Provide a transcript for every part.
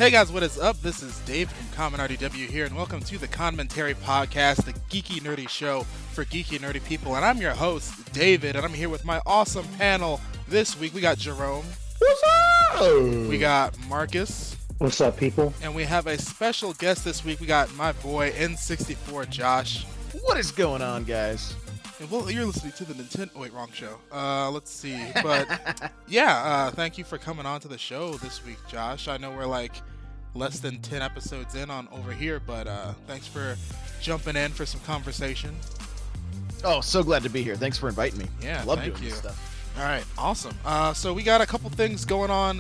Hey guys, what is up? This is Dave from ConMenRDW here, and welcome to the ConMenTary Podcast, the geeky nerdy show for geeky nerdy people. And I'm your host, David, and I'm here with my awesome panel this week. We got Jerome. What's up? We got Marcus. What's up, people? And we have a special guest this week. We got my boy N64Josh. What is going on, guys? And well, you're listening to the Nintendo. Wait, wrong show. Let's see. But yeah, thank you for coming on to the show this week, Josh. I know we're like less than 10 episodes in on over here, but thanks for jumping in for some conversation. Oh, so glad to be here. Thanks for inviting me. Yeah, love thank doing you. this stuff. All right, awesome. So we got a couple things going on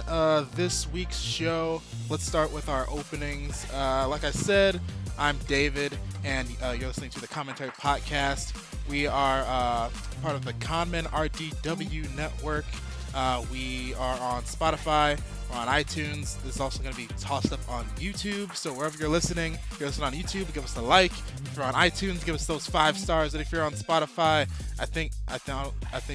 this week's show. Let's start with our openings. Like I said, I'm David, and you're listening to the ConMenTary Podcast. We are part of the ConMenRDW network. We are on Spotify. We're on iTunes. This is also going to be tossed up on YouTube. So wherever you're listening on YouTube, give us a like. If you're on iTunes, give us those 5 stars. And if you're on Spotify, I think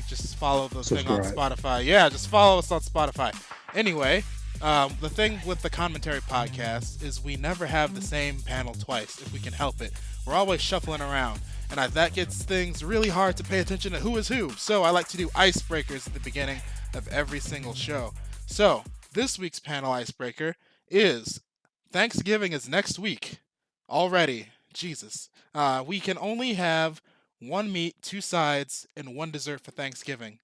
just follow the thing on Spotify. Yeah, just follow us on Spotify. Anyway, the thing with the ConMenTary Podcast is we never have the same panel twice if we can help it. We're always shuffling around. And that gets things really hard to pay attention to who is who. So I like to do icebreakers at the beginning of every single show. So this week's panel icebreaker is Thanksgiving is next week already. Jesus. We can only have 1 meat, 2 sides, and 1 dessert for Thanksgiving.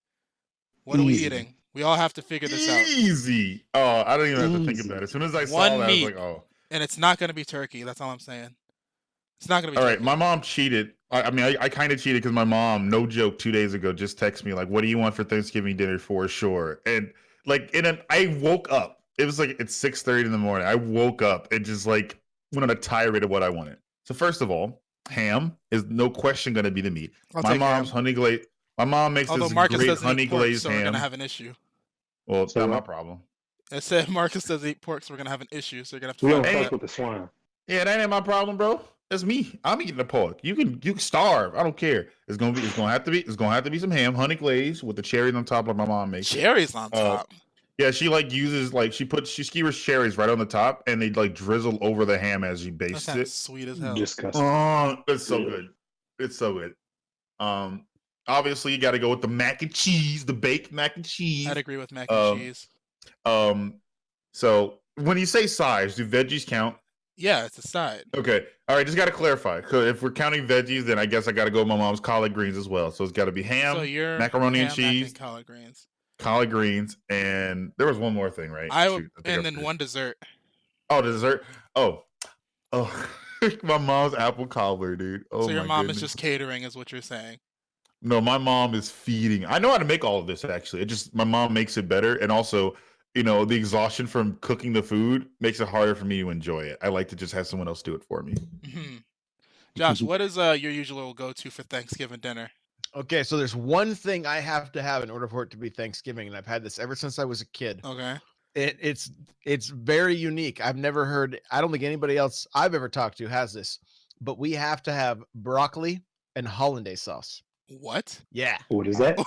What are we eating? We all have to figure this out. Easy. Oh, I don't even have to think about it. As soon as I saw that, I was like, oh. And it's not going to be turkey. That's all I'm saying. It's not going to be all turkey. Right, my mom cheated. I kind of cheated because my mom, no joke, 2 days ago just texted me like, "What do you want for Thanksgiving dinner for sure?" And like, I woke up. It was like it's 6:30 in the morning. I woke up and just like went on a tirade of what I wanted. So first of all, ham is no question going to be the meat. My mom's honey glazed. My mom makes this great honey glazed ham. So we're going to have an issue. Well, it's not my problem. I said Marcus doesn't eat pork, so we're going to have an issue. So you're going to have to. We don't fuck with the swine. Yeah, that ain't my problem, bro. That's me. I'm eating the pork. You can starve. I don't care. It's gonna have to be some ham, honey glaze with the cherries on top, like my mom makes. Cherries on top. Yeah, she she skewers cherries right on the top, and they like drizzle over the ham as you baste that it. Sweet as hell. Disgusting. Oh, it's so good. It's so good. Obviously you got to go with the mac and cheese, the baked mac and cheese. I'd agree with mac and cheese. So when you say size, do veggies count? Yeah, it's a side. Okay. All right, just got to clarify. Because if we're counting veggies, then I guess I got to go with my mom's collard greens as well. So it's got to be ham, macaroni and cheese, and collard greens. Collard greens, and there was one more thing, right? And then 1 dessert. Oh, dessert? Oh. My mom's apple cobbler, dude. Oh, so your mom is just catering, is what you're saying? No, my mom is feeding. I know how to make all of this, actually. My mom makes it better, and also, you know, the exhaustion from cooking the food makes it harder for me to enjoy it. I like to just have someone else do it for me. Mm-hmm. Josh, what is your usual go-to for Thanksgiving dinner? Okay, so there's one thing I have to have in order for it to be Thanksgiving, and I've had this ever since I was a kid. Okay. It's very unique. I've never heard. I don't think anybody else I've ever talked to has this, but we have to have broccoli and hollandaise sauce. What? Yeah. What is that?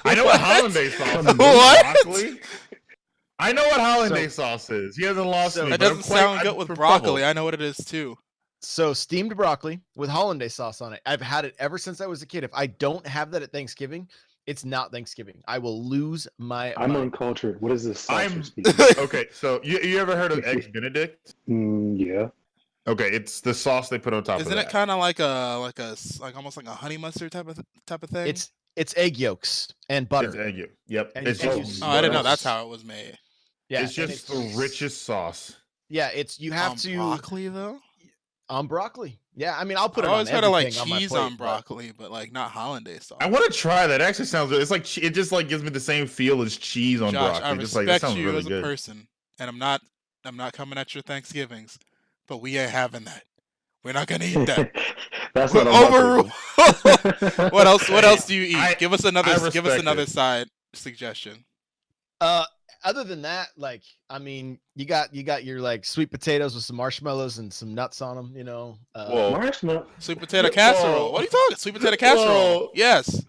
I know what hollandaise sauce is. What? Broccoli? I know what hollandaise sauce is. He hasn't lost me. That doesn't sound good with broccoli. I know what it is too. So steamed broccoli with hollandaise sauce on it. I've had it ever since I was a kid. If I don't have that at Thanksgiving, it's not Thanksgiving. I will lose my I'm mind. uncultured. What is this sauce? Okay, so you ever heard of Eggs Benedict? Yeah. Okay, it's the sauce they put on top. Isn't it kind of like almost like a honey mustard type of thing? It's egg yolks and butter. It's egg yolk. Yep. And it's just, I didn't know that's how it was made. Yeah, it's just the richest sauce. Yeah, you have to broccoli though. On broccoli. Yeah, I mean I'll put it. I always heard of like cheese on plate, broccoli, but like not hollandaise sauce. I want to try that. It actually sounds good. It's like it just like gives me the same feel as cheese on Josh, broccoli. I respect that sounds you really as a good. person, and I'm not coming at your Thanksgivings, but we ain't having that. We're not gonna eat that. That's We're not overruled. What else? What else do you eat? Give us another it. side suggestion. Other than that, like, I mean, you got your like sweet potatoes with some marshmallows and some nuts on them, you know. Marshmallow. Sweet potato casserole. Whoa. What are you talking? Sweet potato casserole. Whoa. Yes.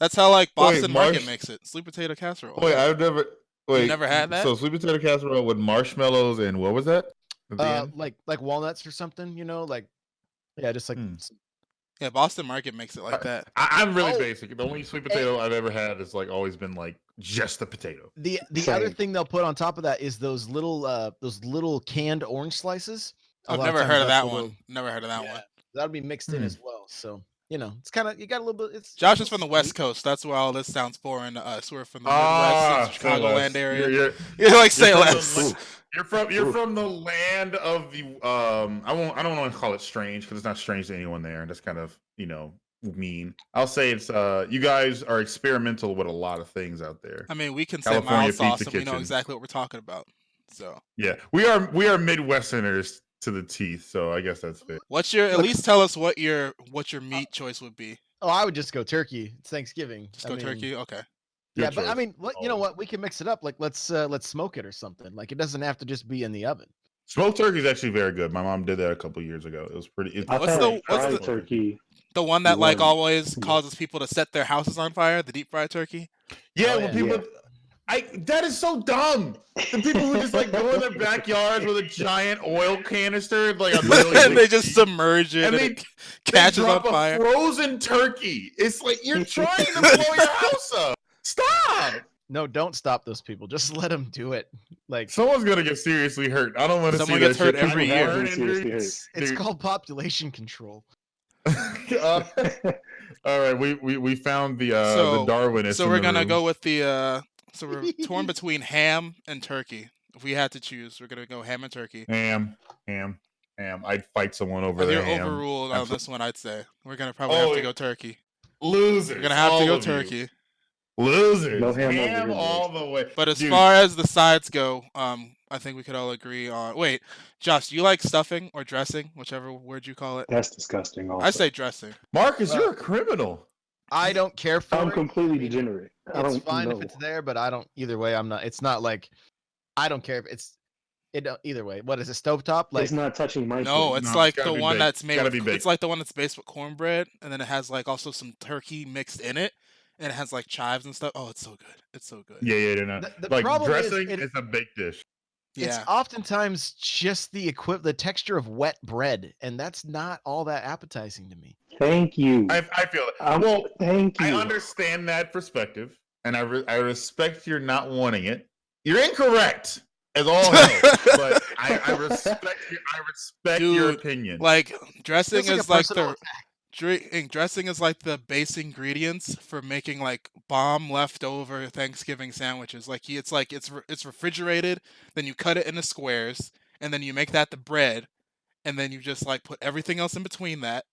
That's how like Boston Marsh- Market makes it. Sweet potato casserole. Wait, I've never. You never had that? So sweet potato casserole with marshmallows and what was that? At the end? Like walnuts or something, like just like Yeah, Boston Market makes it like that. I'm really Oh, basic. The only sweet potato I've ever had is like always been like just the potato. the Same. other thing they'll put on top of that is those little canned orange slices. A I've lot never times heard of that's that what one. Never heard of that one. that'll be mixed in as well. So it's kind of, you got a little bit. It's Josh is from the West sweet. Coast. That's why all this sounds foreign to us. We're from the Midwest, say Chicagoland less. area. You're like, say from less. the- You're from the land of the I don't want to call it strange because it's not strange to anyone there. That's kind of mean. I'll say it's you guys are experimental with a lot of things out there. I mean, we can say California mild sauce, Pizza and we know Kitchen. exactly what we're talking about. So, Yeah, we are Midwesterners to the teeth. So I guess that's fair. what's your? At least tell us what your meat choice would be. Oh, I would just go turkey. It's Thanksgiving. Just go turkey. Okay. Yeah, Good but I choice. mean, you know what? We can mix it up. Like let's smoke it or something. Like it doesn't have to just be in the oven. Smoked turkey is actually very good. My mom did that a couple years ago. It was pretty. I've What's had the- what's fried the- turkey. The one that like One. always causes people to set their houses on fire. The deep fried turkey. Yeah, Oh, when yeah. people. That is so dumb. The people who just like go in their backyards with a giant oil canister, like a million, And they just submerge it and and they- it catches on drop fire. a frozen turkey. It's like you're trying to blow your house up. Stop! No, don't stop those people. Just let them do it. Like Someone's gonna get seriously hurt. I don't want to see Someone that gets hurt shit. every People year. burn Seriously injuries. it's Dude. called population control. All right, we found the Darwinist. So in we're the gonna room. go with the. So we're torn between ham and turkey. If we had to choose, we're gonna go ham and turkey. ham. I'd fight someone over But there. you're overruled on this one, I'd say. We're gonna probably Oh, have to yeah. go turkey. Losers. We're gonna have to all go of you. turkey. Losers. No ham over ham here, all the way. But as Dude, far as the sides go, I think we could all agree on. Wait, Josh, do you like stuffing or dressing, whichever word you call it? That's disgusting. Also. I say dressing. Marcus, you're a criminal. I don't care for I'm it. completely I mean, degenerate. I It's don't fine know. if it's there, but I don't. Either way, I'm not. It's not like I don't care if it's. Either way. What is it? Stovetop? Like It's not touching my No, food. it's No, like it's gotta the be one baked. that's It's made gotta with. be baked. It's like the one that's based with cornbread, and then it has like also some turkey mixed in it, and it has like chives and stuff. Oh, it's so good. It's so good. Yeah. No. The Like problem is dressing it- is a baked dish. it's Yeah. oftentimes just the texture of wet bread, and that's not all that appetizing to me. Thank you. I feel it. Well, thank you. I understand that perspective, and I respect your not wanting it. You're incorrect, as all hell, but I respect your Dude, opinion. Like dressing It's like a is like personal the dressing is like the base ingredients for making like bomb leftover Thanksgiving sandwiches. Like it's refrigerated, then you cut it into squares, and then you make that the bread, and then you just like put everything else in between that,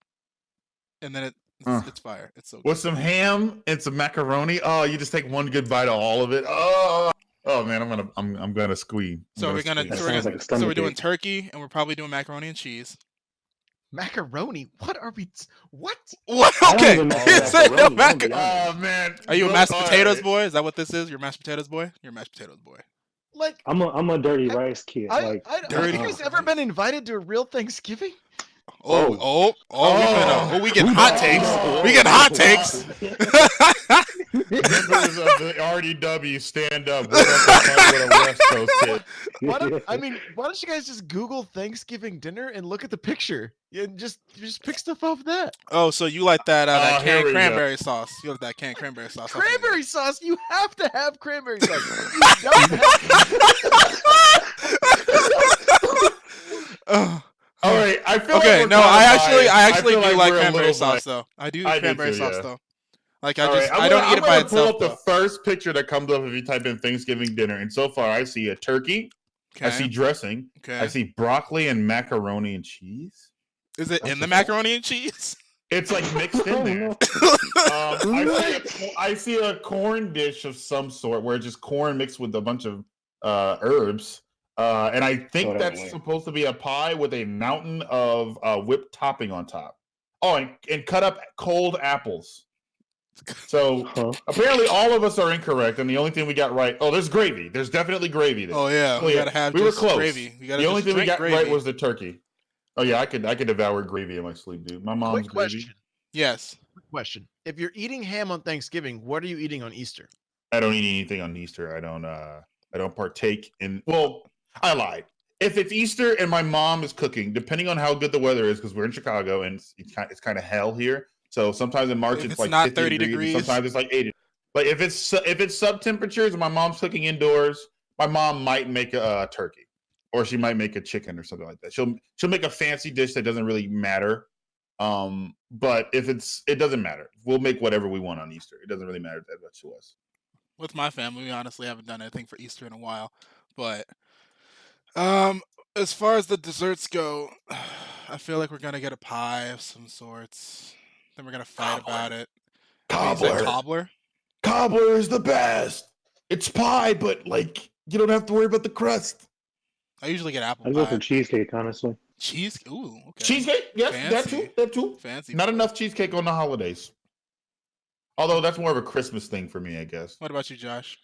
and then it's fire. It's so good. With some ham and some macaroni. Oh, you just take one good bite of all of it. Oh man, I'm gonna squeeze. So we're That sounds like a so we're stomach doing ache. turkey, and we're probably doing macaroni and cheese. Macaroni? What are we? What? What? I don't Okay. even know You what said macaroni, mac- I'm gonna be honest. Oh man, Are you a Look, mashed all potatoes right. boy? Is that what this is? You're a mashed potatoes boy? You're a mashed potatoes boy. Like I'm a dirty rice kid. Like have dirty. you guys ever been invited to a real Thanksgiving? We getting hot takes. We getting hot takes. Members of the RDW stand up. We're about to fight with a West Coast kid. Why don't you guys just Google Thanksgiving dinner and look at the picture and just pick stuff off that? Oh, so you like that that Oh, here canned we go. cranberry sauce? You like that canned cranberry sauce? Okay. Cranberry sauce. You have to have cranberry sauce. You don't have- Ugh. All right, I feel like Okay, we're no, kinda I actually biased. do feel like we're a cranberry little sauce biased. though. I do I do cranberry too, sauce yeah. though. Like All right, I don't eat it by I'm gonna pull itself up the though. first picture that comes up if you type in Thanksgiving dinner, and so far I see a turkey, I see Okay. dressing, I Okay. see broccoli and macaroni and cheese. Is it What in the the fuck? macaroni and cheese? It's like mixed in Oh, there. no. I see a corn dish of some sort where it's just corn mixed with a bunch of herbs. And I think Throw that that's away. supposed to be a pie with a mountain of whipped topping on top. Oh, and cut up cold apples. So Huh? apparently all of us are incorrect, and the only thing we got right. Oh, there's gravy. There's definitely gravy there. Oh yeah, Oh, we yeah. gotta have We were just close. gravy. We gotta The only just thing we drink got gravy. right was the turkey. Oh yeah, I could devour gravy in my sleep, dude. My mom's Quick gravy. question. Yes. Quick question. If you're eating ham on Thanksgiving, what are you eating on Easter? I don't eat anything on Easter. I don't. I don't partake in. Well, I lied. If it's Easter and my mom is cooking, depending on how good the weather is, because we're in Chicago and it's kind of hell here. So sometimes in March If it's like not 50 30 degrees. degrees. Sometimes it's like 80. Like if it's sub temperatures and my mom's cooking indoors, my mom might make a turkey, or she might make a chicken or something like that. She'll make a fancy dish that doesn't really matter. But if it doesn't matter. We'll make whatever we want on Easter. It doesn't really matter that much to us. With my family, we honestly haven't done anything for Easter in a while. But as far as the desserts go, I feel like we're gonna get a pie of some sorts. Then we're gonna fight about it. Wait, you said cobbler? Cobbler is the best. It's pie, but like you don't have to worry about the crust. I usually get apple I'd pie. go for cheesecake, honestly. Cheese? Ooh, okay. Cheesecake, yes, Fancy. that too. Fancy. Not boy. enough cheesecake on the holidays. Although that's more of a Christmas thing for me, I guess. What about you, Josh?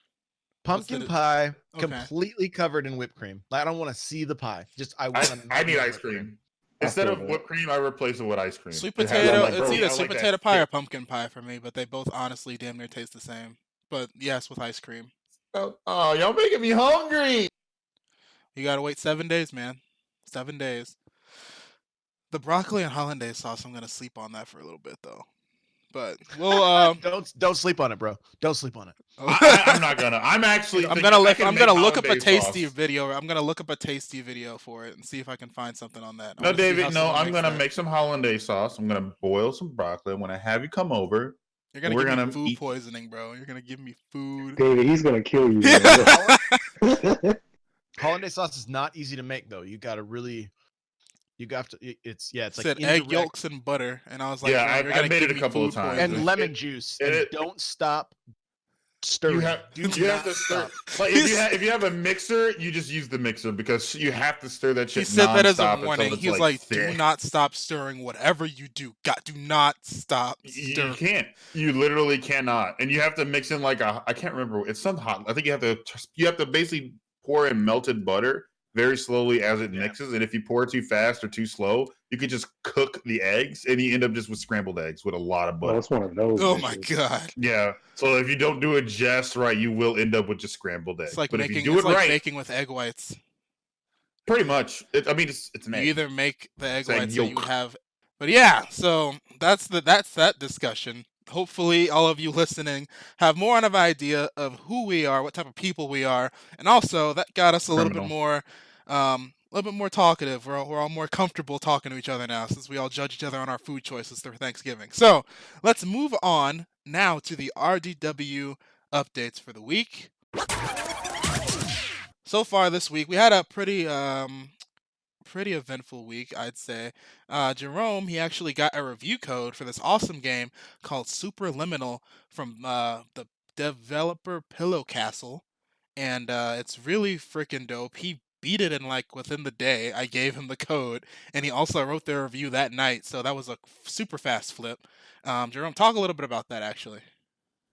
Pumpkin it? pie, Okay. completely covered in whipped cream. I don't want to see the pie. Just I want. I need ice cream. Instead of whipped cream, I replace it with ice cream. Sweet It has- potato. like It's bro. either I sweet like potato that. pie Yeah. or pumpkin pie for me, but they both honestly damn near taste the same. But yes, with ice cream. Oh, y'all making me hungry. You gotta wait 7 days, man. 7 days. The broccoli and hollandaise sauce, I'm gonna sleep on that for a little bit though. But we'll Don't sleep on it, bro. Don't sleep on it. I'm not gonna. I'm actually. I'm thinking gonna I look. can I'm make gonna look up a hollandaise tasty sauce. video. I'm gonna look up a tasty video for it and see if I can find something on that. I No, wanna see how David. No, someone I'm makes gonna that. make some hollandaise sauce. I'm gonna boil some broccoli. I'm gonna have you come over. You're gonna we're give me gonna food eat- poisoning, bro. You're gonna give me food. David, he's gonna kill you. Hollandaise sauce is not easy to make though. You gotta really. You got to. It's like Said egg indirect- yolks and butter, and I was like, Yeah, bro, I- you're I gonna made give it a me couple of food times. poisoning. and lemon juice. And don't stop stirring. You have Do you have not to stir. stop. Like if you have a mixer, you just use the mixer because you have to stir that He shit. said that as nonstop a until warning. it's, He's like, do thick. not stop stirring. Whatever you do, do not stop You stirring. can't. You literally cannot, and you have to mix in like I can't remember. It's some hot. I think you have to basically pour in melted butter very slowly as it mixes. And if you pour it too fast or too slow, you could just cook the eggs, and you end up just with scrambled eggs with a lot of Well, butter. it's one of those. Oh my dishes. god! Yeah. So if you don't do it just right, you will end up with just scrambled eggs. It's like but making. if you do It's it like right, baking with egg whites. pretty much. It's an You egg. either make the egg It's egg whites that you yolk. have, but yeah. So that's that discussion. Hopefully, all of you listening have more of an idea of who we are, what type of people we are, and also that got us a little bit more talkative. We're all more comfortable talking to each other now since we all judge each other on our food choices for Thanksgiving. So let's move on now to the RDW updates for the week. So far this week, we had a pretty eventful week, I'd say. Jerome, he actually got a review code for this awesome game called Superliminal from the developer Pillow Castle, and it's really freaking dope. He beat it in like within the day. I gave him the code, and he also wrote the review that night, so that was a super fast flip. Jerome, talk a little bit about that actually.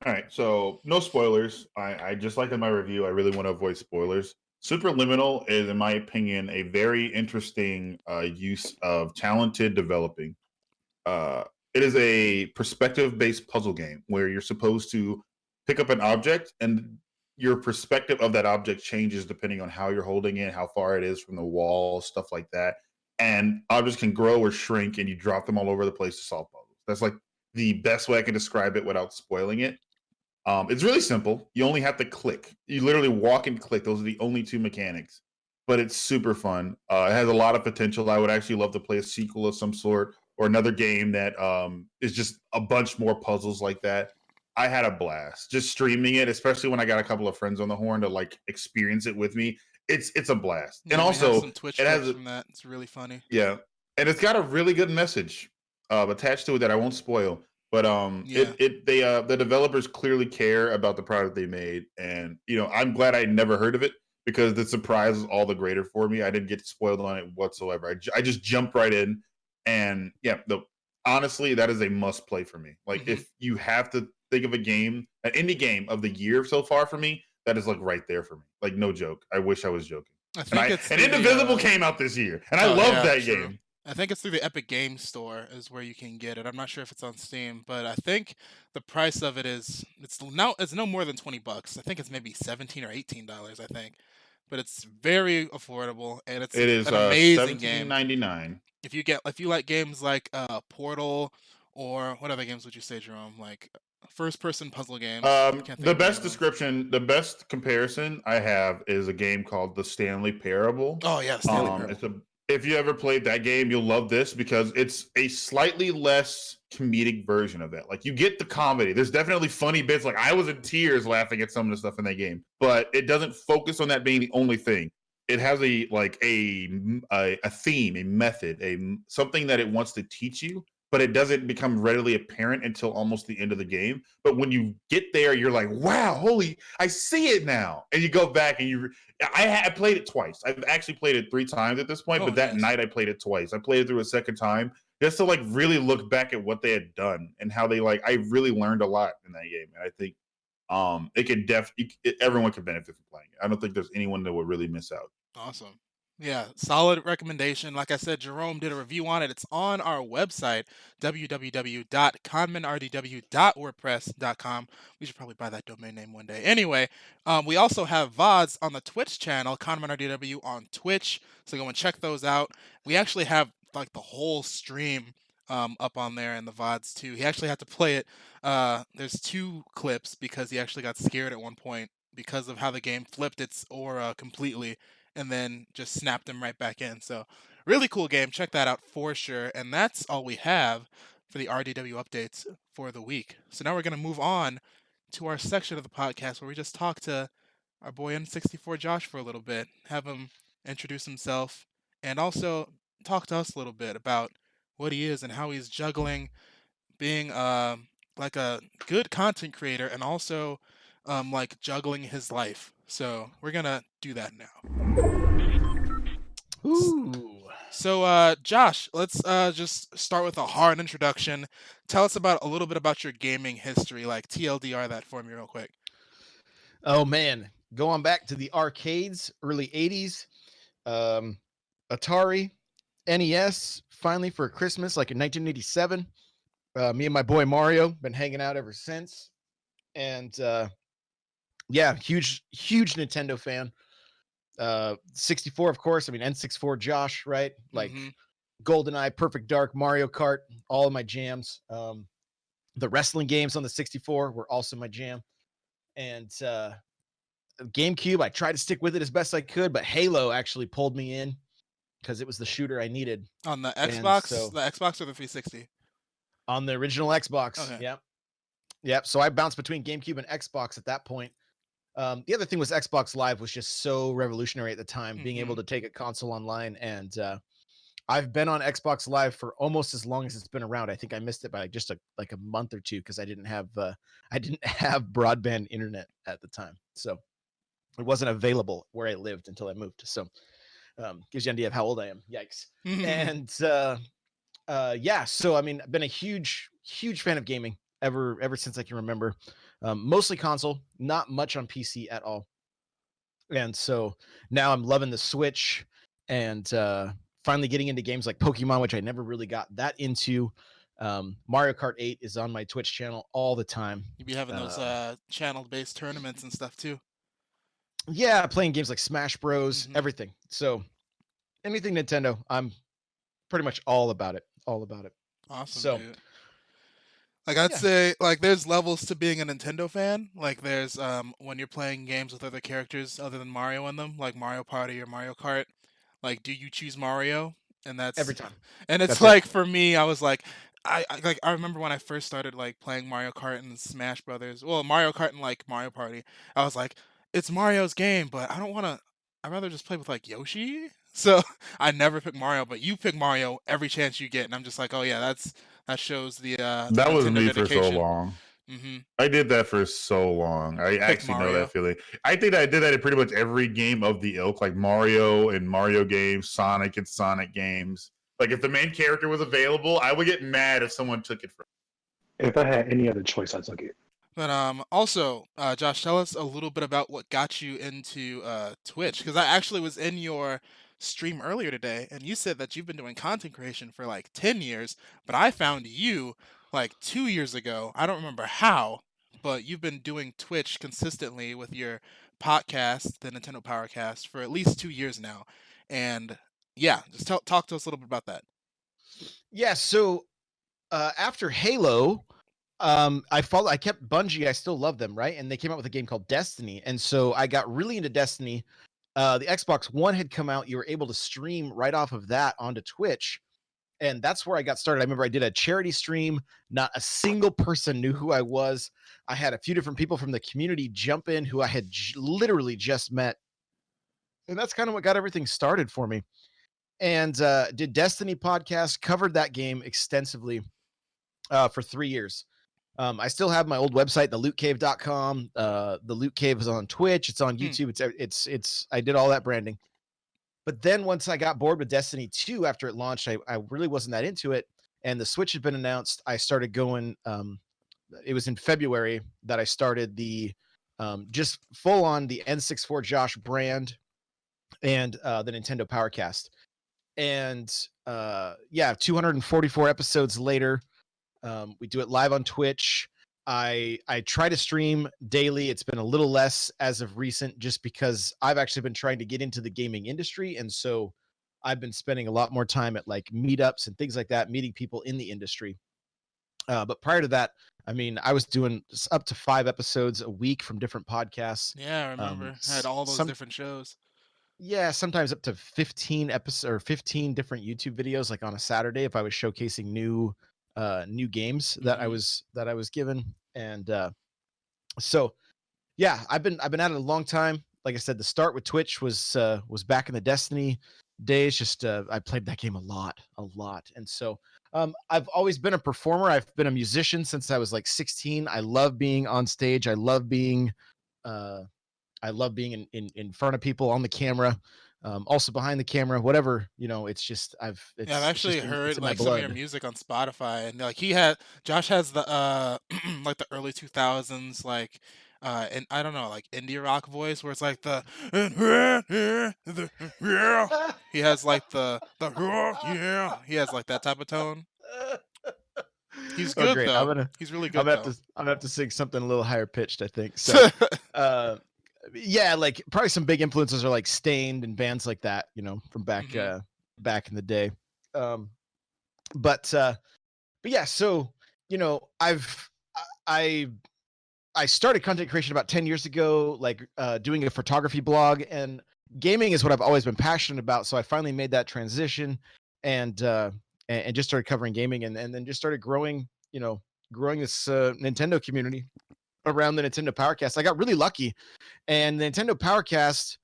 All right, so no spoilers. I just like in my review, I really want to avoid spoilers. Superliminal is, in my opinion, a very interesting use of talented developing. It is a perspective-based puzzle game where you're supposed to pick up an object, and your perspective of that object changes depending on how you're holding it, how far it is from the wall, stuff like that. And objects can grow or shrink, and you drop them all over the place to solve puzzles. That's like the best way I can describe it without spoiling it. It's really simple. You only have to click. You literally walk and click. Those are the only two mechanics, but it's super fun. It has a lot of potential. I would actually love to play a sequel of some sort or another game that is just a bunch more puzzles like that. I had a blast just streaming it, especially when I got a couple of friends on the horn to like experience it with me. It's a blast. Yeah, And we also have some Twitch it has clips from that. It's really funny. yeah, and it's got a really good message attached to it that I won't spoil. But Yeah. the developers clearly care about the product they made, and I'm glad I never heard of it because the surprise is all the greater for me. I didn't get spoiled on it whatsoever. I just jumped right in, and yeah, honestly, that is a must play for me. Like if you have to think of a game, an indie game of the year so far for me, that is like right there for me. Like no joke. I wish I was joking. I think it's and Indivisible came out this year, and I love that game. I think it's through the Epic Games Store is where you can get it. I'm not sure if it's on Steam, but I think the price of it is it's no more than $20. I think it's maybe $17 or $18, I think. But it's very affordable and it's It is an amazing game. $17.99. If you like games like Portal or what other games would you say, Jerome? Like first person puzzle games. I can't think The of best any of them. description, the best comparison I have is a game called The Stanley Parable. Oh yeah, Stanley Parable. It's if you ever played that game, you'll love this because it's a slightly less comedic version of that. Like you get the comedy. There's definitely funny bits. Like I was in tears laughing at some of the stuff in that game, but it doesn't focus on that being the only thing. It has a theme, a method, something that it wants to teach you, but it doesn't become readily apparent until almost the end of the game. But when you get there, you're like, wow, holy, I see it now. And you go back and I played it twice. I've actually played it 3 times at this point, but that night I played it twice. I played it through a second time just to like really look back at what they had done and how they I really learned a lot in that game. And I think it could everyone could benefit from playing it. I don't think there's anyone that would really miss out. Awesome. Yeah, solid recommendation. Like I said, Jerome did a review on it. It's on our website, www.conmenrdw.wordpress.com. We should probably buy that domain name one day. Anyway, we also have VODs on the Twitch channel, ConMenRDW on Twitch. So go and check those out. We actually have like the whole stream up on there in the VODs too. He actually had to play it. There's 2 clips because he actually got scared at one point because of how the game flipped its aura completely and then just snapped him right back in. So really cool game. Check that out for sure. And that's all we have for the RDW updates for the week. So now we're going to move on to our section of the podcast where we just talk to our boy N64Josh for a little bit, have him introduce himself, and also talk to us a little bit about what he is and how he's juggling being like a good content creator and also like juggling his life. So we're gonna do that now. Ooh. So Josh, let's just start with a hard introduction. Tell us about a little bit about your gaming history, like TLDR that for me real quick. Oh man, going back to the arcades, early 80s, Atari, NES, finally for Christmas, like in 1987. Me and my boy Mario been hanging out ever since. And yeah, huge Nintendo fan. 64, of course. I mean, N64Josh, right? Like GoldenEye, Perfect Dark, Mario Kart, all of my jams. The wrestling games on the 64 were also my jam. And GameCube, I tried to stick with it as best I could, but Halo actually pulled me in because it was the shooter I needed. On the Xbox? The Xbox or the 360? On the original Xbox. Okay. Yep. So I bounced between GameCube and Xbox at that point. The other thing was Xbox Live was just so revolutionary at the time, being able to take a console online. And I've been on Xbox Live for almost as long as it's been around. I think I missed it by just a month or 2 because I didn't have broadband internet at the time, so it wasn't available where I lived until I moved. So gives you an idea of how old I am. Yikes. And yeah, so I mean, I've been a huge fan of gaming ever since I can remember. Mostly console, not much on PC at all. And so now I'm loving the Switch and finally getting into games like Pokemon, which I never really got that into. Mario Kart 8 is on my Twitch channel all the time. You be having those channel-based tournaments and stuff too. Yeah, playing games like Smash Bros, everything. So anything Nintendo, I'm pretty much all about it. Awesome, so, dude. Like I'd say, like there's levels to being a Nintendo fan. Like there's when you're playing games with other characters other than Mario in them, like Mario Party or Mario Kart. Like, do you choose Mario? And that's every time. And it's like for me, I was like, I remember when I first started like playing Mario Kart and Smash Brothers. Well, Mario Kart and like Mario Party. I was like, it's Mario's game, but I don't want to. I'd rather just play with like Yoshi. So I never pick Mario, but you pick Mario every chance you get, and I'm just like, oh yeah, that shows the that was me dedication. For so long. I did that for so long. I actually know that feeling. I think I did that in pretty much every game of the ilk, like Mario and Mario games, Sonic and Sonic games. Like if the main character was available, I would get mad if someone took it from me. If I had any other choice, I took it. But also, Josh, tell us a little bit about what got you into Twitch, because I actually was in your stream earlier today, and you said that you've been doing content creation for like 10 years, but I found you like 2 years ago. I don't remember how, but you've been doing Twitch consistently with your podcast, the Nintendo Powercast, for at least 2 years now. And yeah, just talk to us a little bit about that. Yeah, so after Halo, I kept Bungie. I still love them, right? And they came out with a game called Destiny, and so I got really into Destiny. The Xbox One had come out. You were able to stream right off of that onto Twitch, and that's where I got started. I remember I did a charity stream. Not a single person knew who I was. I had a few different people from the community jump in who I had literally just met, and that's kind of what got everything started for me. And did Destiny podcast, covered that game extensively for 3 years. I still have my old website, thelootcave.com. The Loot Cave is on Twitch. It's on YouTube. It's I did all that branding. But then once I got bored with Destiny 2 after it launched, I really wasn't that into it. And the Switch had been announced. I started going, it was in February that I started the just full on the N64Josh brand and the Nintendo Powercast. And 244 episodes later, we do it live on Twitch. I try to stream daily. It's been a little less as of recent, just because I've actually been trying to get into the gaming industry, and so I've been spending a lot more time at like meetups and things like that, meeting people in the industry. But prior to that, I mean, I was doing up to 5 episodes a week from different podcasts. Yeah, I remember. I had all those different shows. Yeah, sometimes up to 15 episodes or 15 different YouTube videos, like on a Saturday, if I was showcasing new games that I was given. And so yeah, I've been at it a long time. Like I said, the start with Twitch was back in the Destiny days. Just I played that game a lot. And so I've always been a performer. I've been a musician since I was like 16. I love being on stage. I love being in front of people, on the camera, also behind the camera, whatever, it's just I've actually heard like some of your music on Spotify, and like Josh has the like the early 2000s, like and I don't know, like indie rock voice where it's like he has like the he has like that type of tone. He's good though. He's really good. I'm gonna have to sing something a little higher pitched, I think. So yeah, like probably some big influences are like Stained and bands like that, from back in the day. But yeah, so I started content creation about 10 years ago, like doing a photography blog, and gaming is what I've always been passionate about. So I finally made that transition and just started covering gaming, and then just started growing this Nintendo community around the Nintendo Powercast. I got really lucky, and the Nintendo Powercast,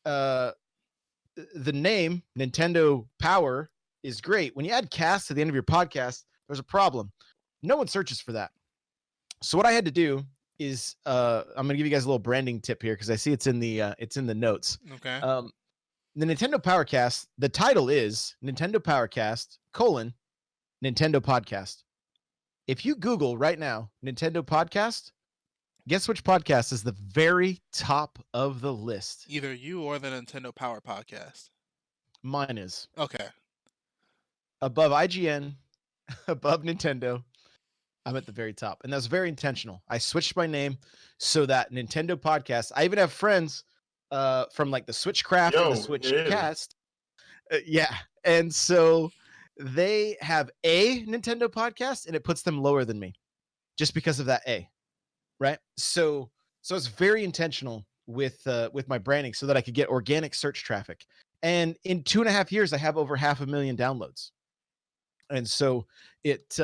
the name Nintendo Power is great. When you add cast to the end of your podcast, there's a problem. No one searches for that. So what I had to do is I'm going to give you guys a little branding tip here, because I see it's in the notes. Okay. The Nintendo Powercast, the title is Nintendo Powercast, Nintendo Podcast. If you Google right now, Nintendo Podcast, guess which podcast is the very top of the list? Either you or the Nintendo Power Podcast. Mine is. Okay. Above IGN, above Nintendo, I'm at the very top. And that's very intentional. I switched my name so that Nintendo Podcast, I even have friends from like the Switchcraft and the Switchcast. Yeah. And so they have a Nintendo Podcast, and it puts them lower than me just because of that A. Right. So it's very intentional with my branding so that I could get organic search traffic. And in 2.5 years, I have over 500,000 downloads. And so that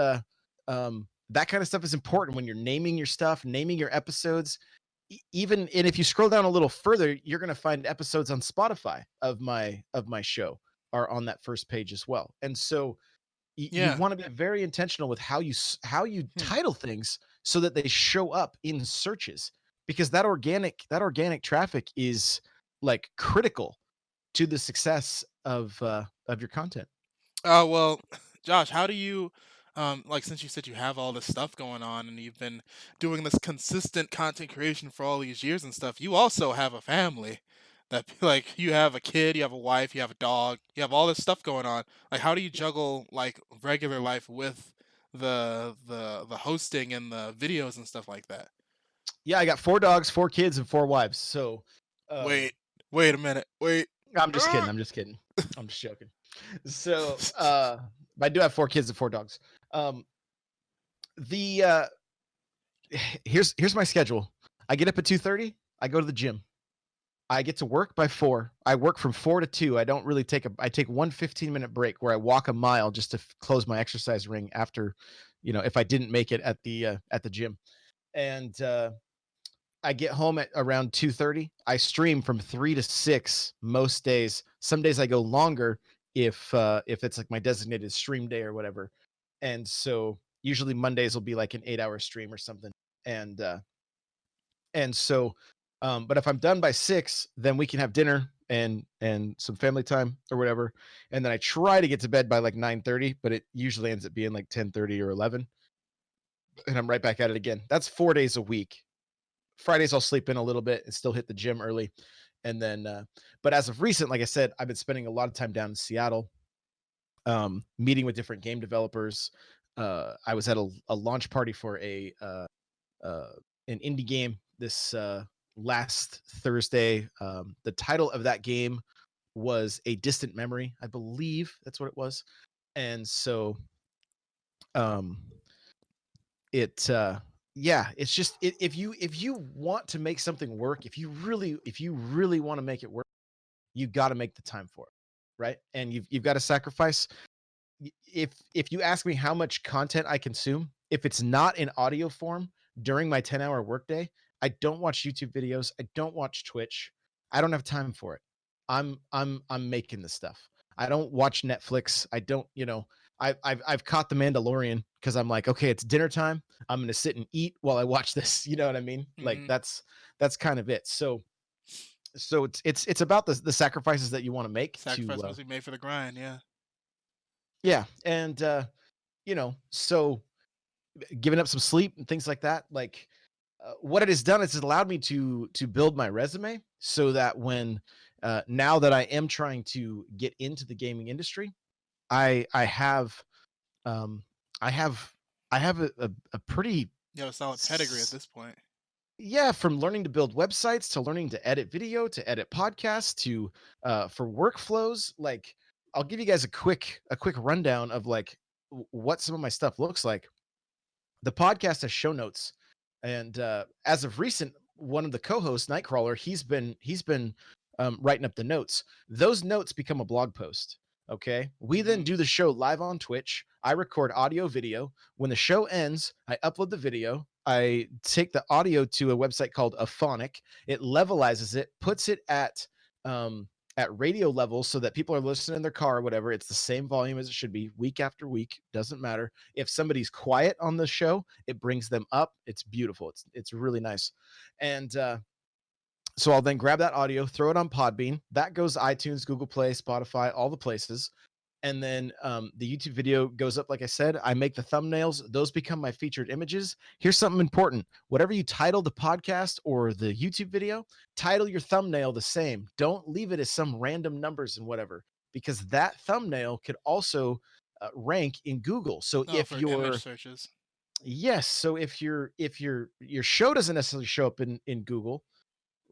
kind of stuff is important when you're naming your stuff, naming your episodes. And if you scroll down a little further, you're going to find episodes on Spotify of my show are on that first page as well. And so you want to be very intentional with how you title things so that they show up in searches, because that organic traffic is like critical to the success of your content. Well, Josh, how do you like, since you said you have all this stuff going on and you've been doing this consistent content creation for all these years and stuff, you also have a family that like you have a kid, you have a wife, you have a dog, you have all this stuff going on. Like, how do you juggle like regular life with the hosting and the videos and stuff like that? Yeah, I got 4 dogs, 4 kids, and 4 wives. So, Wait a minute. Wait. I'm just kidding. I'm just kidding. I'm just joking. So, but I do have 4 kids and 4 dogs. Here's my schedule. I get up at 2:30. I go to the gym. I get to work by 4. I work from 4 to 2. I don't really I take one 15-minute break where I walk a mile just to close my exercise ring after, if I didn't make it at the gym. And I get home at around 2:30. I stream from 3 to 6 most days. Some days I go longer if it's like my designated stream day or whatever. And so usually Mondays will be like an 8-hour stream or something. And so but if I'm done by 6, then we can have dinner and some family time or whatever. And then I try to get to bed by like 9:30, but it usually ends up being like 10:30 or 11. And I'm right back at it again. That's 4 days a week. Fridays I'll sleep in a little bit and still hit the gym early. And then but as of recent, like I said, I've been spending a lot of time down in Seattle, meeting with different game developers. I was at a launch party for an indie game this last Thursday. The title of that game was A Distant Memory, I believe that's what it was. And so it's just if you want to make something work, if you really want to make it work, you got to make the time for it, right? And you've got to sacrifice. If you ask me how much content I consume, if it's not in audio form during my 10-hour workday, I don't watch YouTube videos. I don't watch Twitch. I don't have time for it. I'm making the stuff. I don't watch Netflix. I don't, I've caught The Mandalorian because I'm like, okay, it's dinner time. I'm gonna sit and eat while I watch this. You know what I mean? Mm-hmm. Like that's kind of it. So it's about the sacrifices that you want to make. Sacrifice must be made for the grind. Yeah. Yeah, and so giving up some sleep and things like that. Like what it has done is it allowed me to build my resume so that when now that I am trying to get into the gaming industry, I have a pretty you have a solid pedigree at this point. Yeah, from learning to build websites to learning to edit video to edit podcasts to for workflows. Like I'll give you guys a quick rundown of like what some of my stuff looks like. The podcast has show notes, and as of recent, one of the co-hosts, Nightcrawler, he's been writing up the notes. Those notes become a blog post. Okay. We then do the show live on Twitch. I record audio, video. When the show ends, I upload the video. I take the audio to a website called Aphonic. It levelizes it, puts it at radio level so that people are listening in their car or whatever. It's the same volume as it should be week after week. Doesn't matter. If somebody's quiet on the show, it brings them up. It's beautiful. It's really nice. And so I'll then grab that audio, throw it on Podbean. That goes to iTunes, Google Play, Spotify, all the places. And then the YouTube video goes up, like I said. I make the thumbnails. Those become my featured images. Here's something important. Whatever you title the podcast or the YouTube video, title your thumbnail the same. Don't leave it as some random numbers and whatever, because that thumbnail could also rank in Google. So if your image searches. Yes. So if your show doesn't necessarily show up in Google,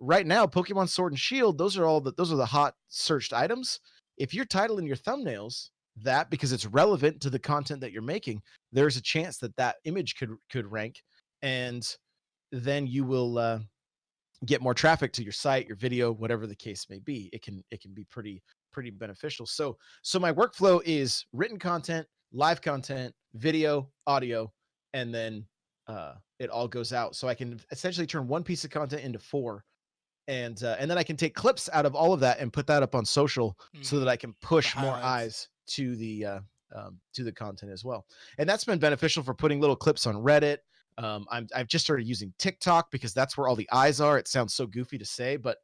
right now, Pokemon Sword and Shield, those are the hot searched items. If you're titling your thumbnails that because it's relevant to the content that you're making, there's a chance that image could rank, and then you will get more traffic to your site, your video, whatever the case may be. It can be pretty beneficial. So my workflow is written content, live content, video, audio, and then it all goes out. So I can essentially turn one piece of content into 4. And then I can take clips out of all of that and put that up on social so that I can push more eyes to the content as well. And that's been beneficial for putting little clips on Reddit. I've just started using TikTok because that's where all the eyes are. It sounds so goofy to say, but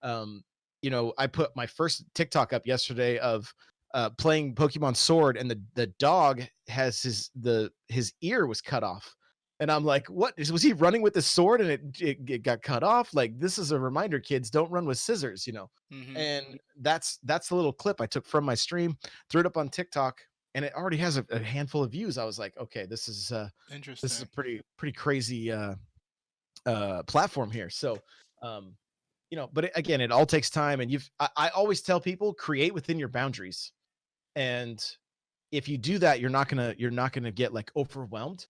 I put my first TikTok up yesterday of playing Pokemon Sword, and the dog has his ear was cut off. And I'm like, what? Was he running with his sword and it got cut off? Like, this is a reminder, kids, don't run with scissors, Mm-hmm. And that's the little clip I took from my stream, threw it up on TikTok, and it already has a handful of views. I was like, okay, this is Interesting. a pretty crazy platform here. So, but again, it all takes time. And I always tell people, create within your boundaries. And if you do that, you're not gonna get like overwhelmed.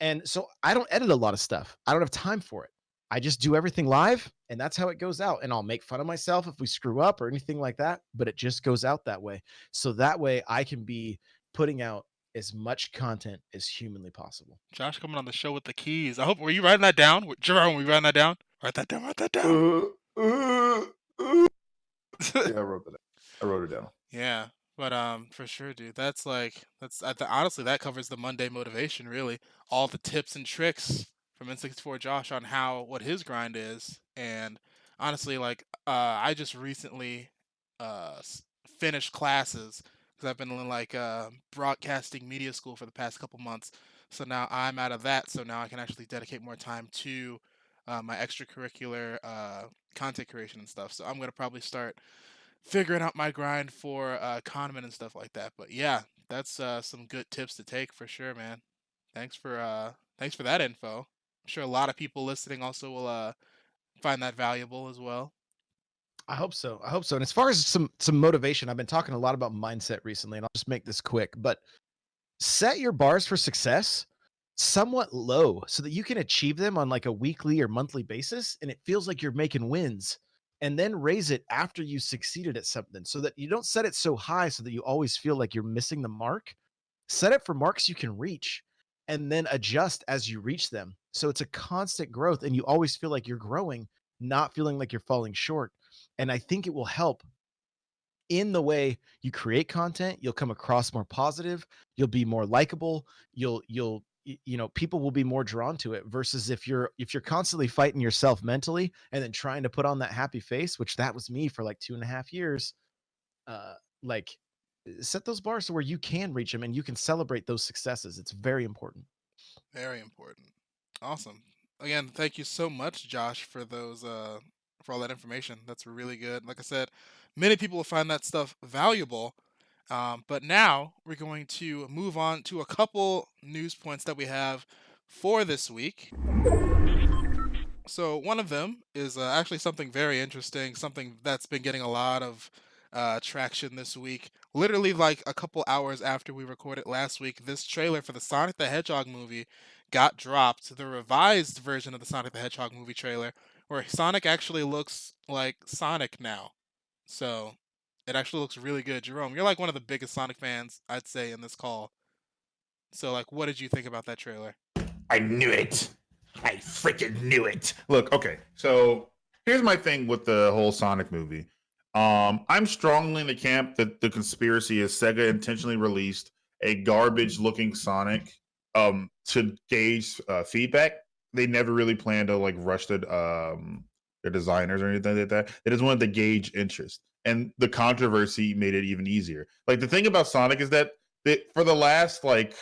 And so I don't edit a lot of stuff. I don't have time for it. I just do everything live, and that's how it goes out. And I'll make fun of myself if we screw up or anything like that, but it just goes out that way. So that way I can be putting out as much content as humanly possible. Josh coming on the show with the keys. I hope, were you writing that down? Jerome, were you writing that down? Write that down. Yeah, I wrote it down. Yeah. But for sure, dude. Honestly, that covers the Monday motivation, really. All the tips and tricks from N64Josh on what his grind is. And honestly, like I just recently finished classes because I've been in like broadcasting media school for the past couple months. So now I'm out of that. So now I can actually dedicate more time to my extracurricular content creation and stuff. So I'm gonna probably start figuring out my grind for Conman and stuff like that. But yeah, that's some good tips to take for sure, man. Thanks for that info. I'm sure a lot of people listening also will find that valuable as well. I hope so. And as far as some motivation, I've been talking a lot about mindset recently, and I'll just make this quick, but set your bars for success somewhat low so that you can achieve them on like a weekly or monthly basis, and it feels like you're making wins. And then raise it after you succeeded at something, so that you don't set it so high so that you always feel like you're missing the mark. Set it for marks you can reach, and then adjust as you reach them. So it's a constant growth, and you always feel like you're growing, not feeling like you're falling short. And I think it will help in the way you create content. You'll come across more positive, you'll be more likable, people will be more drawn to it, versus if you're constantly fighting yourself mentally and then trying to put on that happy face, which that was me for like 2.5 years. Like, set those bars to where you can reach them and you can celebrate those successes. It's very important. Very important. Awesome. Again, thank you so much, Josh, for those for all that information. That's really good. Like I said, many people will find that stuff valuable. But now we're going to move on to a couple news points that we have for this week. So one of them is actually something very interesting, something that's been getting a lot of traction this week. Literally like a couple hours after we recorded last week, this trailer for the Sonic the Hedgehog movie got dropped. The revised version of the Sonic the Hedgehog movie trailer, where Sonic actually looks like Sonic now. So it actually looks really good. Jerome, you're like one of the biggest Sonic fans, I'd say, in this call. So like, what did you think about that trailer? I knew it. I freaking knew it. Look, okay. So here's my thing with the whole Sonic movie. I'm strongly in the camp that the conspiracy is Sega intentionally released a garbage-looking Sonic to gauge feedback. They never really planned to like rush the designers or anything like that. They just wanted to gauge interest, and the controversy made it even easier. Like the thing about Sonic is that for the last like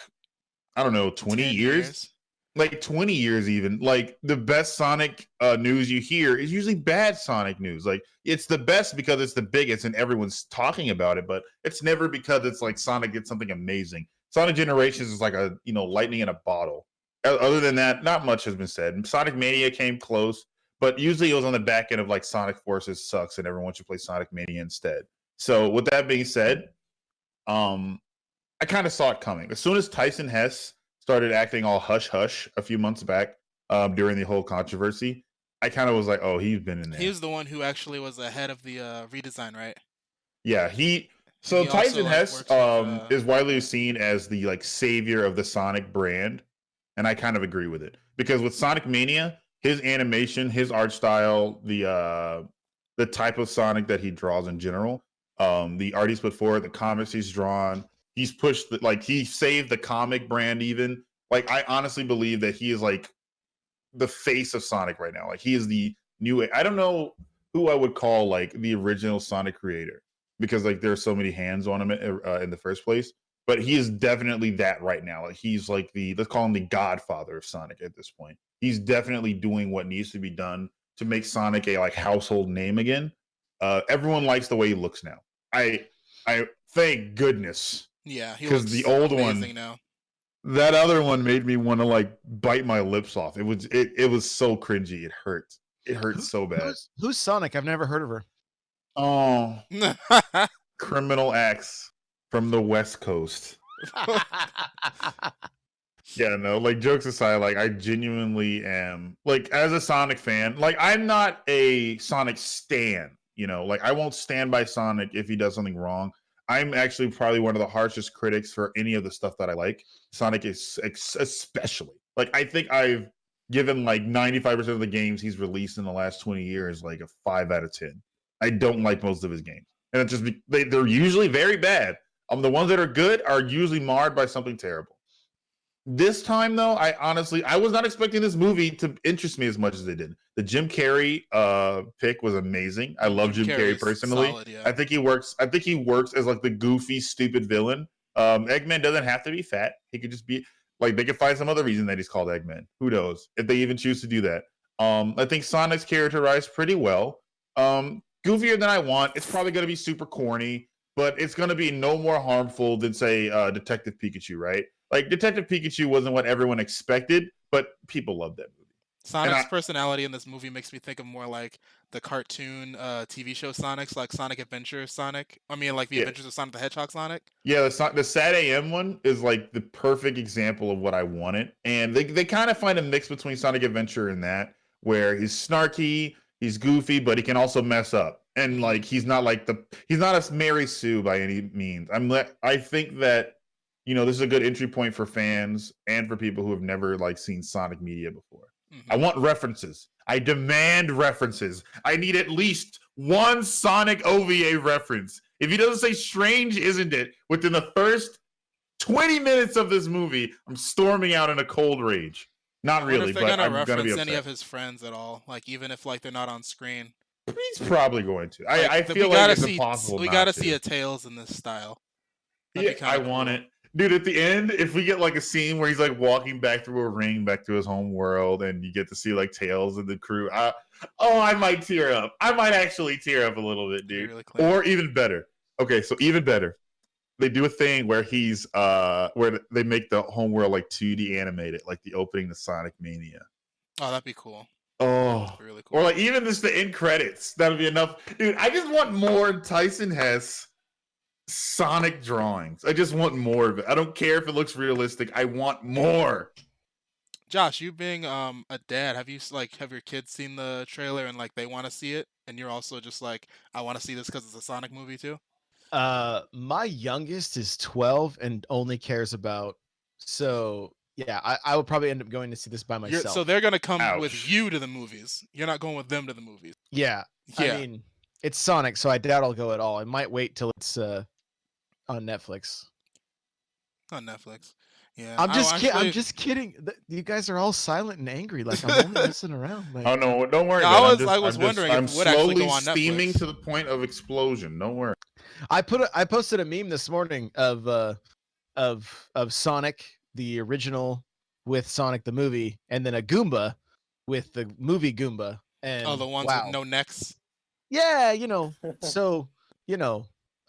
I don't know 20 years. Like 20 years even, like the best Sonic news you hear is usually bad Sonic news. Like it's the best because it's the biggest and everyone's talking about it, but it's never because it's like Sonic did something amazing. Sonic Generations is like a lightning in a bottle. Other than that, not much has been said. Sonic Mania came close, but usually it was on the back end of like Sonic Forces sucks and everyone should play Sonic Mania instead. So with that being said, I kind of saw it coming. As soon as Tyson Hess started acting all hush-hush a few months back during the whole controversy, I kind of was like, oh, he's been in there. He was the one who actually was ahead of the redesign, right? Yeah, Tyson Hess is widely seen as the like savior of the Sonic brand, and I kind of agree with it. Because with Sonic Mania, his animation, his art style, the type of Sonic that he draws in general, the art he's put forward, the comics he's drawn, he's pushed he saved the comic brand even. Like I honestly believe that he is like the face of Sonic right now. Like he is the new. I don't know who I would call like the original Sonic creator because like there are so many hands on him in the first place. but he is definitely that right now. Like, he's like let's call him the godfather of Sonic at this point. He's definitely doing what needs to be done to make Sonic a like household name again. Everyone likes the way he looks now. I thank goodness. Yeah, because the old one now. That other one made me want to like bite my lips off. It was so cringy. It hurt. It hurt so bad. Who's Sonic? I've never heard of her. Oh, criminal acts from the West Coast. Yeah, no, like jokes aside, like I genuinely am like as a Sonic fan, like I'm not a Sonic stan, you know, like I won't stand by Sonic if he does something wrong. I'm actually probably one of the harshest critics for any of the stuff that I like. Sonic is especially. Like I think I've given like 95% of the games he's released in the last 20 years like a 5 out of 10. I don't like most of his games. And it's just they're usually very bad. The ones that are good are usually marred by something terrible. This time, though, I was not expecting this movie to interest me as much as it did. The Jim Carrey pick was amazing. I love Jim Carrey personally. Solid, yeah. I think he works as like the goofy, stupid villain. Eggman doesn't have to be fat. He could just be like they could find some other reason that he's called Eggman. Who knows if they even choose to do that? I think Sonic's characterized pretty well. Goofier than I want. It's probably going to be super corny, but it's going to be no more harmful than say Detective Pikachu, right? Like Detective Pikachu wasn't what everyone expected, but people loved that movie. Sonic's personality in this movie makes me think of more like the cartoon TV show Sonic's, like Sonic Adventure Sonic. I mean, like the Adventures of Sonic the Hedgehog Sonic. Yeah, the Sad AM one is like the perfect example of what I wanted. And they kind of find a mix between Sonic Adventure and that, where he's snarky, he's goofy, but he can also mess up. And like he's not a Mary Sue by any means. I think that this is a good entry point for fans and for people who have never like seen Sonic media before. Mm-hmm. I want references. I demand references. I need at least one Sonic OVA reference. If he doesn't say "Strange, isn't it?" within the first 20 minutes of this movie, I'm storming out in a cold rage. Not really, but I'm going to be upset. Any of his friends at all, like even if like they're not on screen. He's probably going to. I feel like it's impossible. We got to see a Tails in this style. Yeah, I want it. Dude, at the end, if we get like a scene where he's like walking back through a ring back to his home world and you get to see like Tails and the crew, I might tear up. I might actually tear up a little bit, dude. Really or even better. Okay, so even better. They do a thing where he's where they make the home world like 2D animated, like the opening to Sonic Mania. Oh, that'd be cool. Oh, really cool. Or like even just the end credits. That'd be enough. Dude, I just want more Tyson Hess Sonic drawings. I just want more of it. I don't care if it looks realistic. I want more. Josh, you being a dad, have your kids seen the trailer and like they want to see it, and you're also just like, I want to see this because it's a Sonic movie too? My youngest is 12 and only cares about. So yeah, I would probably end up going to see this by myself. So they're gonna come with you to the movies. You're not going with them to the movies. Yeah. I mean, it's Sonic, so I doubt I'll go at all. I might wait till it's on Netflix. On Netflix, yeah. I'm just kidding. You guys are all silent and angry. Like I'm only messing around. Like, oh no, don't worry. I was wondering I'm if it would actually go on Netflix. steaming to the point of explosion. Don't worry. I posted a meme this morning of Sonic the original with Sonic the movie, and then a Goomba with the movie Goomba. And the ones with no necks. Yeah, so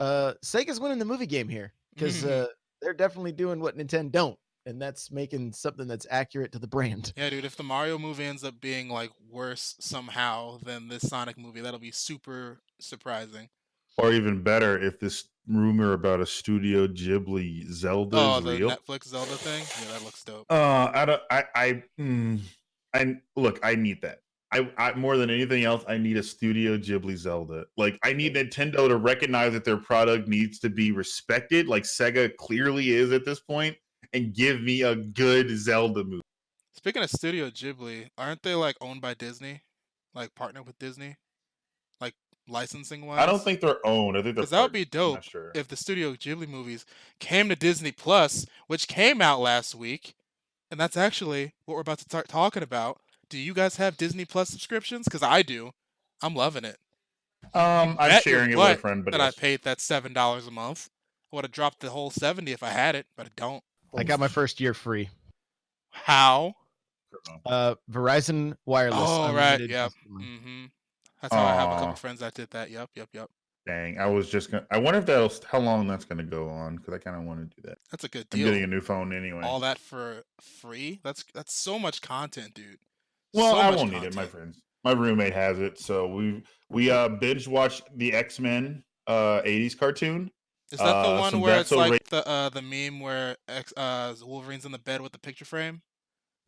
Sega's winning the movie game here because they're definitely doing what Nintendo don't, and that's making something that's accurate to the brand. Yeah, dude, if the Mario movie ends up being like worse somehow than this Sonic movie, that'll be super surprising. Or even better, if this rumor about a Studio Ghibli Zelda is real. Oh, the Netflix Zelda thing? Yeah, that looks dope. I need that. I more than anything else, I need a Studio Ghibli Zelda. Like, I need Nintendo to recognize that their product needs to be respected, like Sega clearly is at this point, and give me a good Zelda movie. Speaking of Studio Ghibli, aren't they like owned by Disney? Like partnered with Disney? Like licensing wise? I don't think they're owned. I think they're. Because that would be dope if the Studio Ghibli movies came to Disney Plus, which came out last week, and that's actually what we're about to start talking about. Do you guys have Disney Plus subscriptions? Because I do. I'm loving it. I'm sharing it with a friend, but I paid that $7 a month. would have dropped the whole 70 if I had it, but I don't. I got my first year free. How? Verizon Wireless Oh, right. Unlimited. Yep. That's how I have a couple Aw. friends that did that. Yep. Dang, I was just gonna. I wonder if that's how long that's gonna go on because I kind of want to do that. That's a good I'm deal. getting a new phone anyway. All that for free? That's so much content, dude. Well, So I much won't need it. My friends, my roommate has it, so we binge watched the X-Men 80s cartoon. Is that the one some where That's it's So like the meme where Wolverine's in the bed with the picture frame?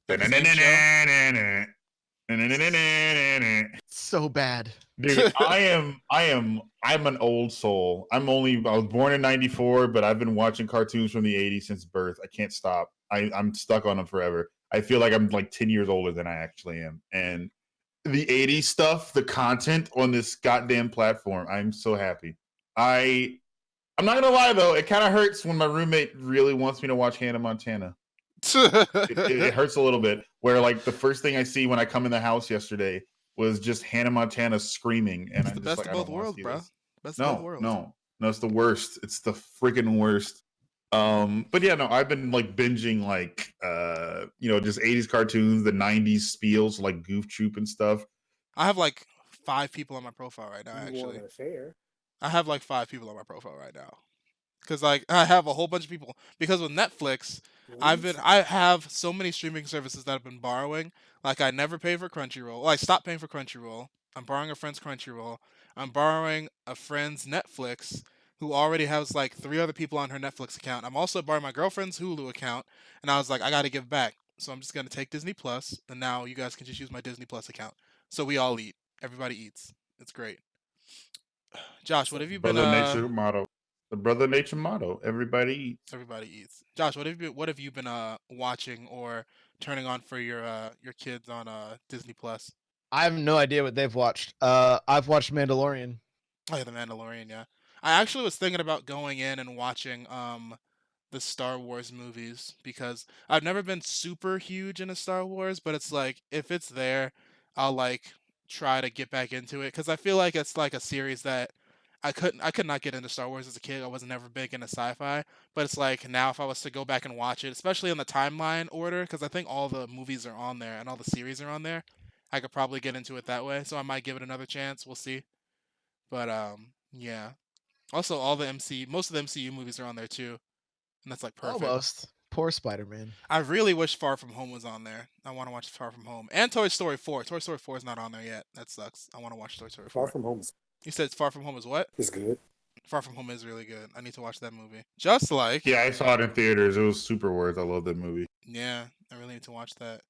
Like the same show? So bad. Dude, I'm an old soul. I was born in 94, but I've been watching cartoons from the 80s since birth. I can't stop. I'm stuck on them forever. I feel like I'm like 10 years older than I actually am. And the 80s stuff, the content on this goddamn platform, I'm so happy. I'm not gonna lie though, it kind of hurts when my roommate really wants me to watch Hannah Montana. It hurts a little bit. Where like the first thing I see when I come in the house yesterday was just Hannah Montana screaming, and It's the best of both worlds, bro. Best of both worlds. No, it's the worst. It's the freaking worst. But yeah, no, I've been like binging like just 80s cartoons, the 90s spiels like Goof Troop and stuff. I have like 5 people on my profile right now. Actually, I have like 5 people on my profile right now. Because like I have a whole bunch of people. Because with Netflix, I have so many streaming services that I've been borrowing. Like I never pay for Crunchyroll. Well, I stopped paying for Crunchyroll. I'm borrowing a friend's Crunchyroll. I'm borrowing a friend's Netflix, who already has like 3 other people on her Netflix account. I'm also borrowing my girlfriend's Hulu account, and I was like, I gotta give back. So I'm just gonna take Disney Plus, and now you guys can just use my Disney Plus account. So we all eat. Everybody eats. It's great. Josh, what have you been? Brother Nature motto. The Brother Nature motto. Everybody eats. Everybody eats. Josh, what have you been watching or turning on for your kids on Disney Plus? I have no idea what they've watched. I've watched Mandalorian. Oh yeah, the Mandalorian. Yeah, I actually was thinking about going in and watching the Star Wars movies because I've never been super huge into Star Wars, but it's like if it's there, I'll like try to get back into it because I feel like it's like a series that I could not get into Star Wars as a kid. I was never big into sci-fi, but it's like now if I was to go back and watch it, especially in the timeline order, because I think all the movies are on there and all the series are on there, I could probably get into it that way. So I might give it another chance. We'll see. But yeah. Also, most of the MCU movies are on there too, and that's like perfect. Almost. Poor Spider-Man. I really wish Far From Home was on there. I want to watch Far From Home and Toy Story 4. Toy Story 4 is not on there yet. That sucks. I want to watch Toy Story 4. Far From Home You said Far From Home is what? is good. Far From Home is really good. I need to watch that movie. Just like Yeah, I saw it in theaters. It was super worth. I love that movie. Yeah, I really need to watch that.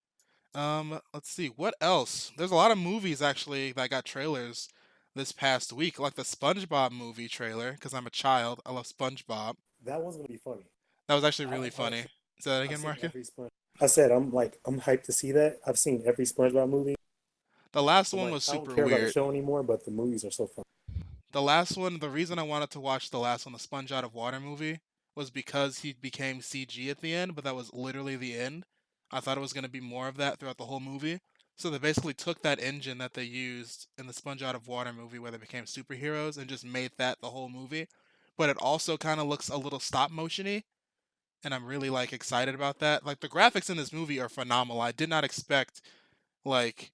Let's see what else. There's a lot of movies actually that got trailers this past week, like the SpongeBob movie trailer. Because I'm a child, I love SpongeBob. That was gonna be funny. That was actually really funny. Say that again, Marco? I said I'm hyped to see that. I've seen every SpongeBob movie. The last one was super I don't care weird. about the show anymore, but the movies are so fun. The last one, the reason I wanted to watch the last one, the Sponge Out of Water movie, was because he became CG at the end, but that was literally the end. I thought it was going to be more of that throughout the whole movie. So they basically took that engine that they used in the Sponge Out of Water movie where they became superheroes and just made that the whole movie. But it also kind of looks a little stop motion-y, and I'm really like excited about that. Like the graphics in this movie are phenomenal. I did not expect like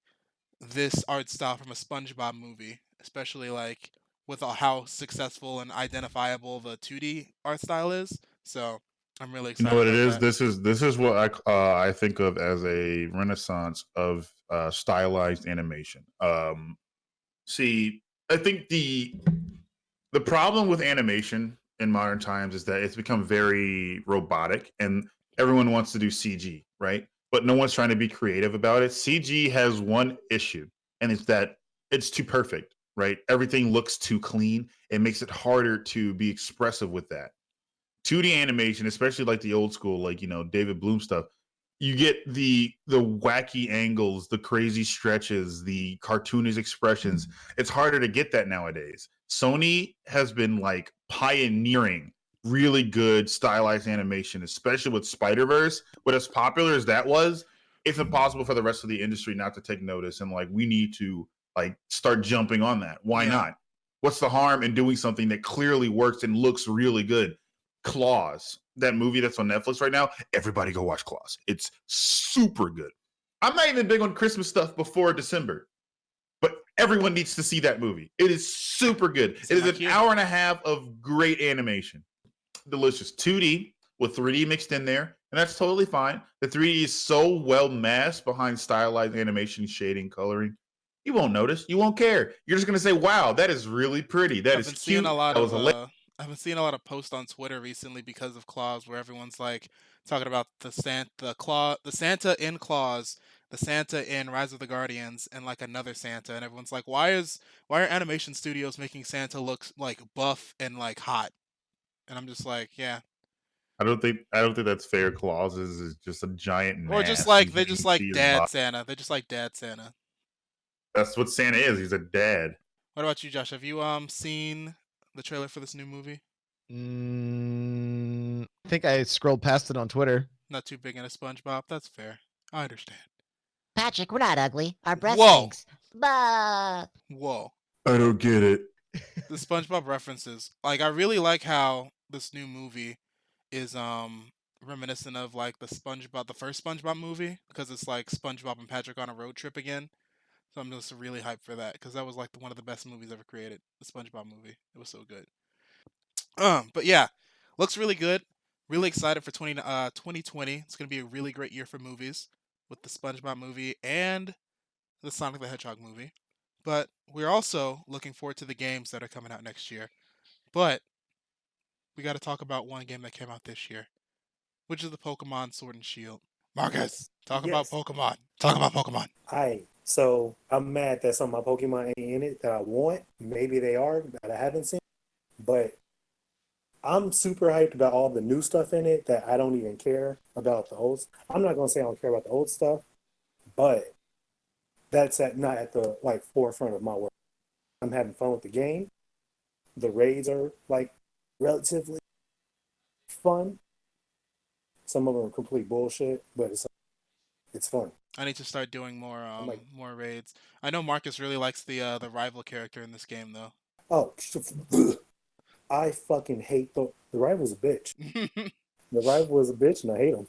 this art style from a SpongeBob movie, especially like with how successful and identifiable the 2D art style is. So I'm really excited. You know what it is? That. This is what I think of as a renaissance of stylized animation. See, I think the problem with animation in modern times is that it's become very robotic, and everyone wants to do CG, right? But no one's trying to be creative about it. CG has one issue, and it's that it's too perfect, right? Everything looks too clean. It makes it harder to be expressive with that. 2D animation, especially like the old school, like, David Bloom stuff, you get the wacky angles, the crazy stretches, the cartoonish expressions. It's harder to get that nowadays. Sony has been like pioneering really good stylized animation, especially with Spider-Verse. But as popular as that was, it's impossible for the rest of the industry not to take notice, and like we need to like start jumping on that. Why not? What's the harm in doing something that clearly works and looks really good? Claws, that movie that's on Netflix right now. Everybody go watch Claws. It's super good. I'm not even big on Christmas stuff before December, but everyone needs to see that movie. It is super good. It is an hour and a half of great animation. Delicious. 2D with 3D mixed in there, and that's totally fine. The 3D is so well masked behind stylized animation, shading, coloring. You won't notice. You won't care. You're just gonna say, "Wow, that is really pretty. That is cute." I've been seeing a lot of posts on Twitter recently because of Claws, where everyone's like talking about the Santa in Claws, the Santa in Rise of the Guardians, and like another Santa, and everyone's like, why are animation studios making Santa look like buff and like hot? And I'm just like, yeah. I don't think that's fair. Claus is just a giant mass. Or just like they're just like Dad Santa. They're just like Dad Santa. That's what Santa is. He's a dad. What about you, Josh? Have you seen the trailer for this new movie? I think I scrolled past it on Twitter. Not too big into SpongeBob. That's fair. I understand. Patrick, we're not ugly. Our breath stinks. Whoa. I don't get it. The SpongeBob references. Like, I really like how this new movie is reminiscent of like the first SpongeBob movie, because it's like SpongeBob and Patrick on a road trip again. So I'm just really hyped for that, because that was like one of the best movies ever created, the SpongeBob movie. It was so good. But yeah, looks really good. Really excited for 2020. It's going to be a really great year for movies with the SpongeBob movie and the Sonic the Hedgehog movie. But we're also looking forward to the games that are coming out next year. But we got to talk about one game that came out this year, which is the Pokemon Sword and Shield. Marcus, talk about Pokemon. Talk about Pokemon. So I'm mad that some of my Pokemon ain't in it that I want. Maybe they are that I haven't seen. But I'm super hyped about all the new stuff in it that I don't even care about the old. I'm not gonna say I don't care about the old stuff, but that's not at the like forefront of my work. I'm having fun with the game. The raids are like relatively fun. Some of them are complete bullshit, but it's fun. I need to start doing more more raids. I know Marcus really likes the rival character in this game though. Oh, I fucking hate the rival's a bitch. The rival was a bitch, and I hate him.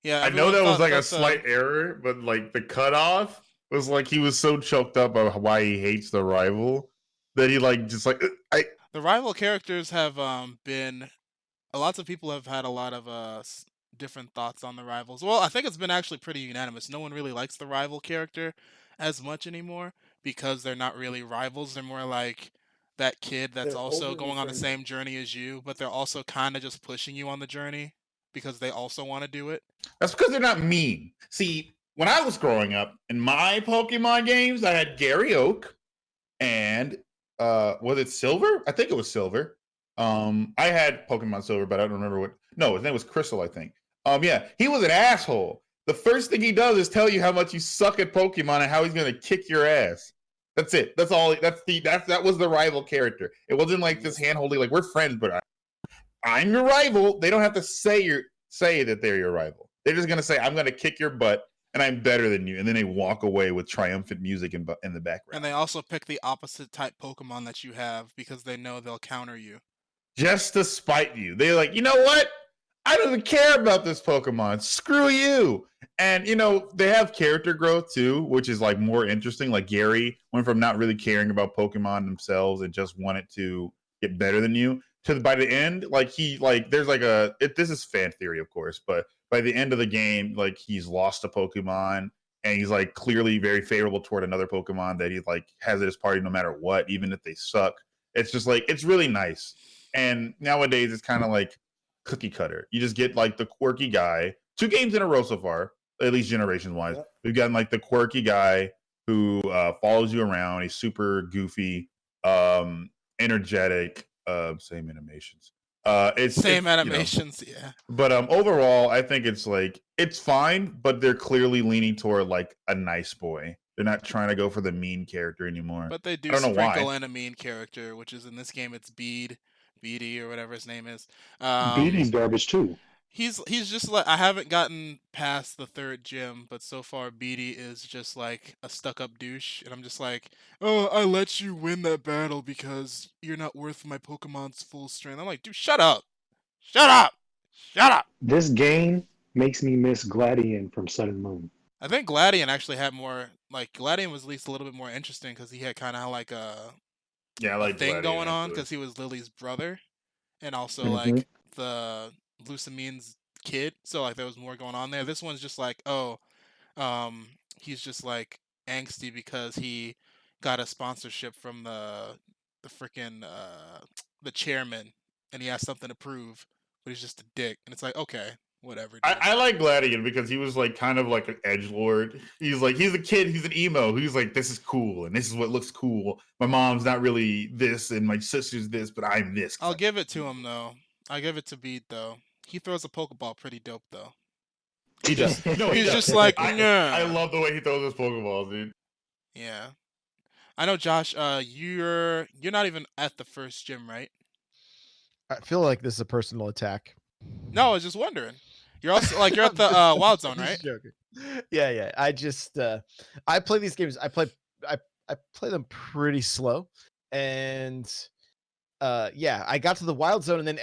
Yeah, I know that was like a slight error, but like the cutoff was like he was so choked up about why he hates the rival that he like just like The rival characters have been. Lots of people have had a lot of different thoughts on the rivals. Well, I think it's been actually pretty unanimous. No one really likes the rival character as much anymore because they're not really rivals. They're more like that kid that's also going on the same journey as you, but they're also kind of just pushing you on the journey because they also want to do it. That's because they're not mean. See, when I was growing up in my Pokemon games, I had Gary Oak and was it Silver? I think it was Silver. I had Pokemon Silver, but I don't remember what. No, his name was Crystal, I think. Yeah, he was an asshole. The first thing he does is tell you how much you suck at Pokemon and how he's gonna kick your ass. That's it. That's all. That was the rival character. It wasn't like this hand-holding, like we're friends, but I'm your rival. They don't have to say that they're your rival. They're just gonna say, I'm gonna kick your butt and I'm better than you. And then they walk away with triumphant music in the background. And they also pick the opposite type Pokemon that you have because they know they'll counter you. Just to spite you. They're like, you know what? I don't even care about this Pokemon. Screw you. And, you know, they have character growth too, which is like more interesting. Like Gary went from not really caring about Pokemon themselves and just wanted to get better than you to by the end, like there's like this is fan theory, of course, but by the end of the game, like he's lost a Pokemon and he's like clearly very favorable toward another Pokemon that he like has at his party no matter what, even if they suck. It's just like, it's really nice. And nowadays it's kind of like cookie cutter. You just get like the quirky guy. 2 games in a row so far, at least generation wise. Yep. We've gotten like the quirky guy who follows you around. He's super goofy, energetic, same animations. Animations, you know, yeah. But overall, I think it's like it's fine, but they're clearly leaning toward like a nice boy. They're not trying to go for the mean character anymore. But they do sprinkle in a mean character, which is in this game it's Beady or whatever his name is. Beady's garbage too. He's just like, I haven't gotten past the 3rd gym, but so far Beady is just like a stuck-up douche, and I'm just like, oh, I let you win that battle because you're not worth my Pokemon's full strength. I'm like, dude, shut up. Shut up! Shut up! This game makes me miss Gladian from Sun and Moon. I think Gladian actually had more. Like Gladian was at least a little bit more interesting because he had kind of like a thing going on because he was Lily's brother, and also like the Lucamine's kid. So like there was more going on there. This one's just like, he's just like angsty because he got a sponsorship from the freaking the chairman, and he has something to prove, but he's just a dick, and it's like, okay, whatever. I like Gladian because he was like kind of like an edgelord. He's a kid, he's an emo. He's like, this is cool and this is what looks cool. My mom's not really this and my sister's this, but I'm this. I'll give it to him though. I give it to Beat though. He throws a Pokeball pretty dope though. He does. No, he's just like, yeah. I love the way he throws his Pokeballs, dude. Yeah. I know, Josh, you're not even at the first gym, right? I feel like this is a personal attack. No, I was just wondering. You're also like you're at the Wild Zone, right? Joking. Yeah. I just I play these games. I play them pretty slow, and yeah, I got to the Wild Zone, and then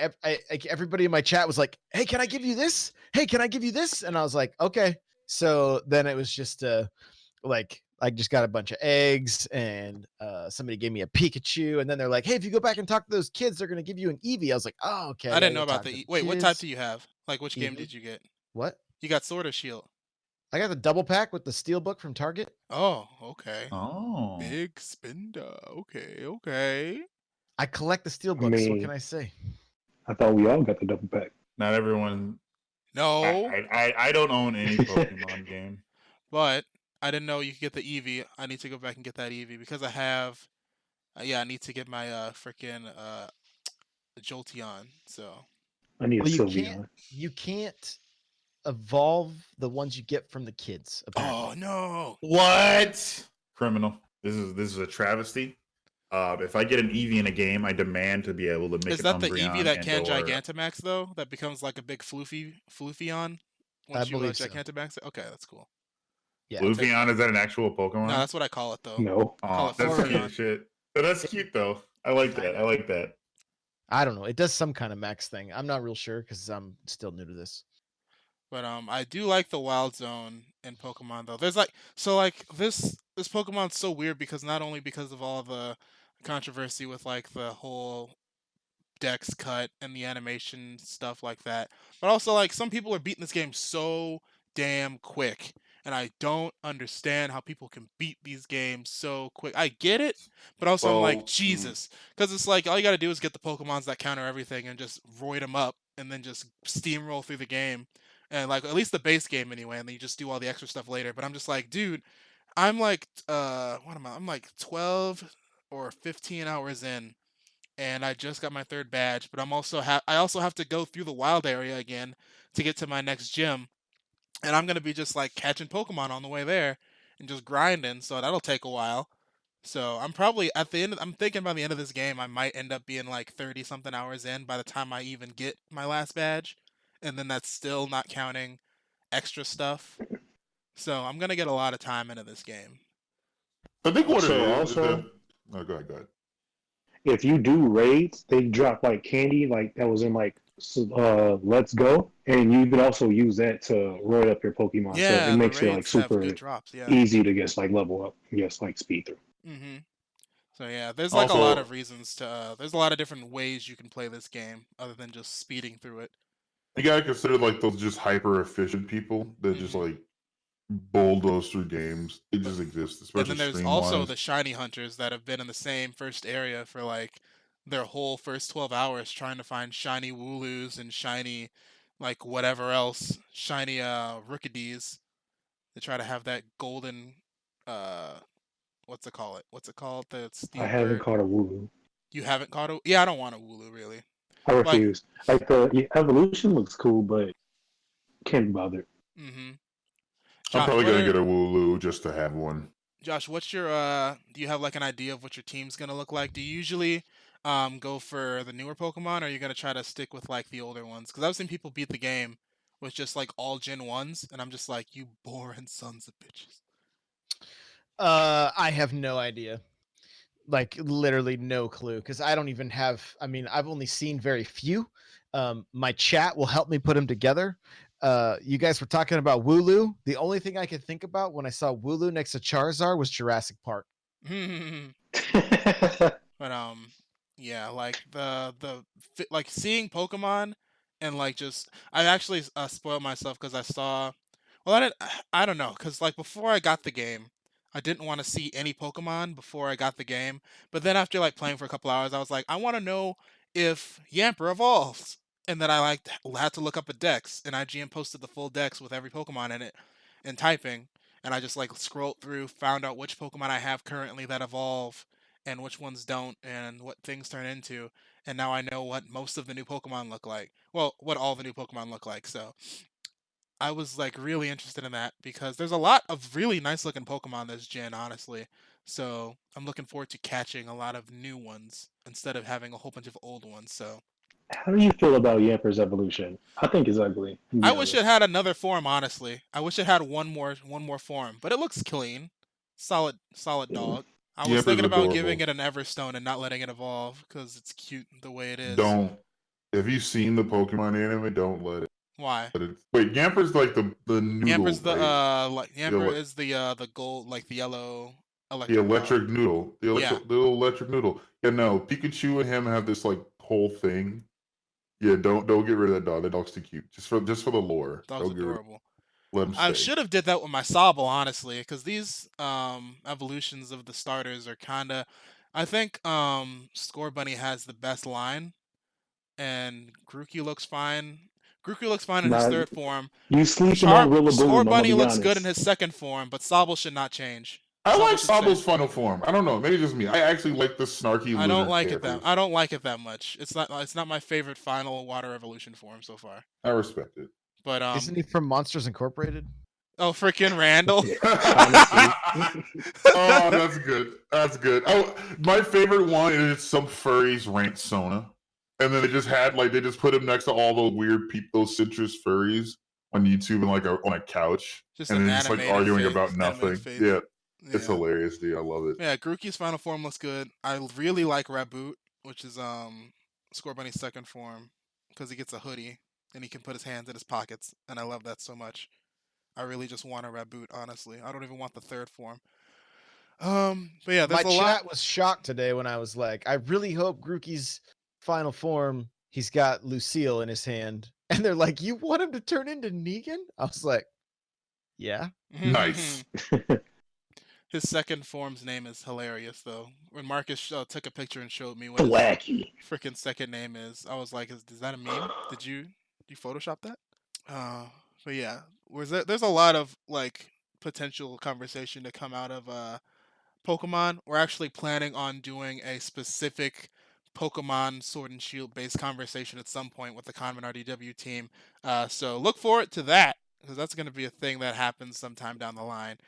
everybody in my chat was like, "Hey, can I give you this? Hey, can I give you this?" And I was like, "Okay." So then it was just like I just got a bunch of eggs, and somebody gave me a Pikachu, and then they're like, "Hey, if you go back and talk to those kids, they're gonna give you an Eevee." I was like, "Oh, okay." I didn't know about the wait. What type kids. do you have? Like, which game did you get? What? You got Sword or Shield? I got the double pack with the Steelbook from Target. Oh, okay. Oh, Big spender. Okay. I collect the Steelbooks. So what can I say? I thought we all got the double pack. not everyone. No. I don't own any Pokemon game. But I didn't know you could get the Eevee. I need to go back and get that Eevee because I have. I need to get my freaking Jolteon. So. I need a Sylveon. You can't evolve the ones you get from the kids. Apparently. Oh no! What? Criminal. This is a travesty. If I get an Eevee in a game, I demand to be able to make. Is that the Umbreon Eevee that can and/or... Gigantamax though? That becomes like a big Floofeon once you Gigantamax it? Okay, that's cool. Yeah, Floofeon, is that an actual Pokemon? No, that's what I call it though. No. Oh, that's cute shit. That's cute though. I like that. I don't know. It does some kind of max thing. I'm not real sure because I'm still new to this. But I do like the Wild Zone in Pokemon though. There's this Pokemon's so weird because not only because of all the controversy with like the whole Dex cut and the animation stuff like that, but also like some people are beating this game so damn quick, and I don't understand how people can beat these games so quick. I get it, but also I'm like, Jesus, because it's like all you gotta do is get the Pokemons that counter everything and just roid them up and then just steamroll through the game. And like at least the base game anyway, and then you just do all the extra stuff later. But I'm just like, dude, I'm like what am I? I'm like 12 or 15 hours in, and I just got my 3rd badge, but I also have to go through the wild area again to get to my next gym. And I'm gonna be just like catching Pokemon on the way there and just grinding, so that'll take a while. So I'm probably at the end I'm thinking by the end of this game I might end up being like 30 something hours in by the time I even get my last badge. And then that's still not counting extra stuff. So I'm gonna get a lot of time into this game. I think what So it is. also- Oh, go ahead. If you do raids, they drop like candy, like that was in like Let's Go, and you can also use that to roid up your Pokemon. Yeah, so it makes the it like raids have super good drops. Yeah. easy to just like level up, just like speed through. Mm-hmm. So yeah, there's like a lot of reasons to. There's a lot of different ways you can play this game other than just speeding through it. You gotta consider like those just hyper efficient people that just like bulldoze through games. They just exist, especially. And then there's also the shiny hunters that have been in the same first area for like their whole first 12 hours trying to find shiny Wooloos and shiny like whatever else, shiny Rookidees. They try to have that golden what's it called? I haven't caught a Wooloo. You haven't caught a? Yeah, I don't want a Wooloo really. I refuse. Like the evolution looks cool, but can't be bothered. Mm-hmm. I'm probably gonna get a Wooloo just to have one. Josh, what's your do you have like an idea of what your team's gonna look like? Do you usually go for the newer Pokemon, or are you gonna try to stick with like the older ones? Because I've seen people beat the game with just like all Gen 1s, and I'm just like, you boring sons of bitches. I have no idea. Like literally no clue, because I don't even have. I mean, I've only seen very few. My chat will help me put them together. You guys were talking about Wooloo. The only thing I could think about when I saw Wooloo next to Charizard was Jurassic Park. But yeah, like like seeing Pokemon and like just I actually spoiled myself because I saw. Well, I don't know, because like before I got the game, I didn't want to see any Pokemon before I got the game. But then after like playing for a couple hours, I was like, I want to know if Yamper evolves. And then I like had to look up a Dex, and IGN posted the full Dex with every Pokemon in it and typing. And I just like scrolled through, found out which Pokemon I have currently that evolve and which ones don't and what things turn into. And now I know what most of the new Pokemon look like. Well, what all the new Pokemon look like. So I was like really interested in that because there's a lot of really nice looking Pokemon this gen, honestly. So I'm looking forward to catching a lot of new ones instead of having a whole bunch of old ones. So How do you feel about Yamper's evolution? I think it's ugly. To be I wish it honest. had another form, honestly. I wish it had one more form, but it looks clean. Solid dog. I was Yamper's thinking about adorable. giving it an Everstone and not letting it evolve because it's cute the way it is. Don't. Have you seen the Pokemon anime? Don't let it. Why? Wait, Yamper's like the noodle. Yamper's the right? like Yamper is the gold, like the yellow The electric dog. noodle. The little electric noodle. Yeah, no, Pikachu and him have this like whole thing. Yeah, don't get rid of that dog. That dog's too cute. Just for the lore. Dog's adorable. Let him stay. I should have did that with my Sobble, honestly, because these evolutions of the starters are kind of. I think Score Bunny has the best line, and Grookey looks fine. Grookey looks fine in his third form. You sleeping on Rillaboom, Score I'm Bunny gonna be looks good in honest. his second form, but Sobble should not change. I like Sobble's final form. I don't know. Maybe just me. I actually like the snarky. I don't like characters. it that. I don't like it that much. It's not my favorite final water evolution form so far. I respect it. But Isn't he from Monsters Incorporated? Oh, freaking Randall! Oh, that's good. That's good. Oh, my favorite one is some furries rant Sona, and then they just put him next to all the weird those citrus furries on YouTube and like on a couch, Just and an then just like arguing about nothing. Yeah. It's hilarious, dude. I love it. Yeah, Grookey's final form looks good. I really like Raboot, which is Score Bunny's second form, because he gets a hoodie and he can put his hands in his pockets, and I love that so much. I really just want a Raboot, honestly. I don't even want the third form. But yeah, there's my a chat was shocked today when I was like, I really hope Grookey's final form, he's got Lucille in his hand, and they're like, you want him to turn into Negan? I was like, yeah. Nice. His second form's name is hilarious, though. When Marcus took a picture and showed me what his freaking second name is, I was like, "Is that a meme? Did you Photoshop that?" But yeah, there's a lot of like potential conversation to come out of Pokemon. We're actually planning on doing a specific Pokemon Sword and Shield based conversation at some point with the ConMenRDW team. So look forward to that, because that's going to be a thing that happens sometime down the line.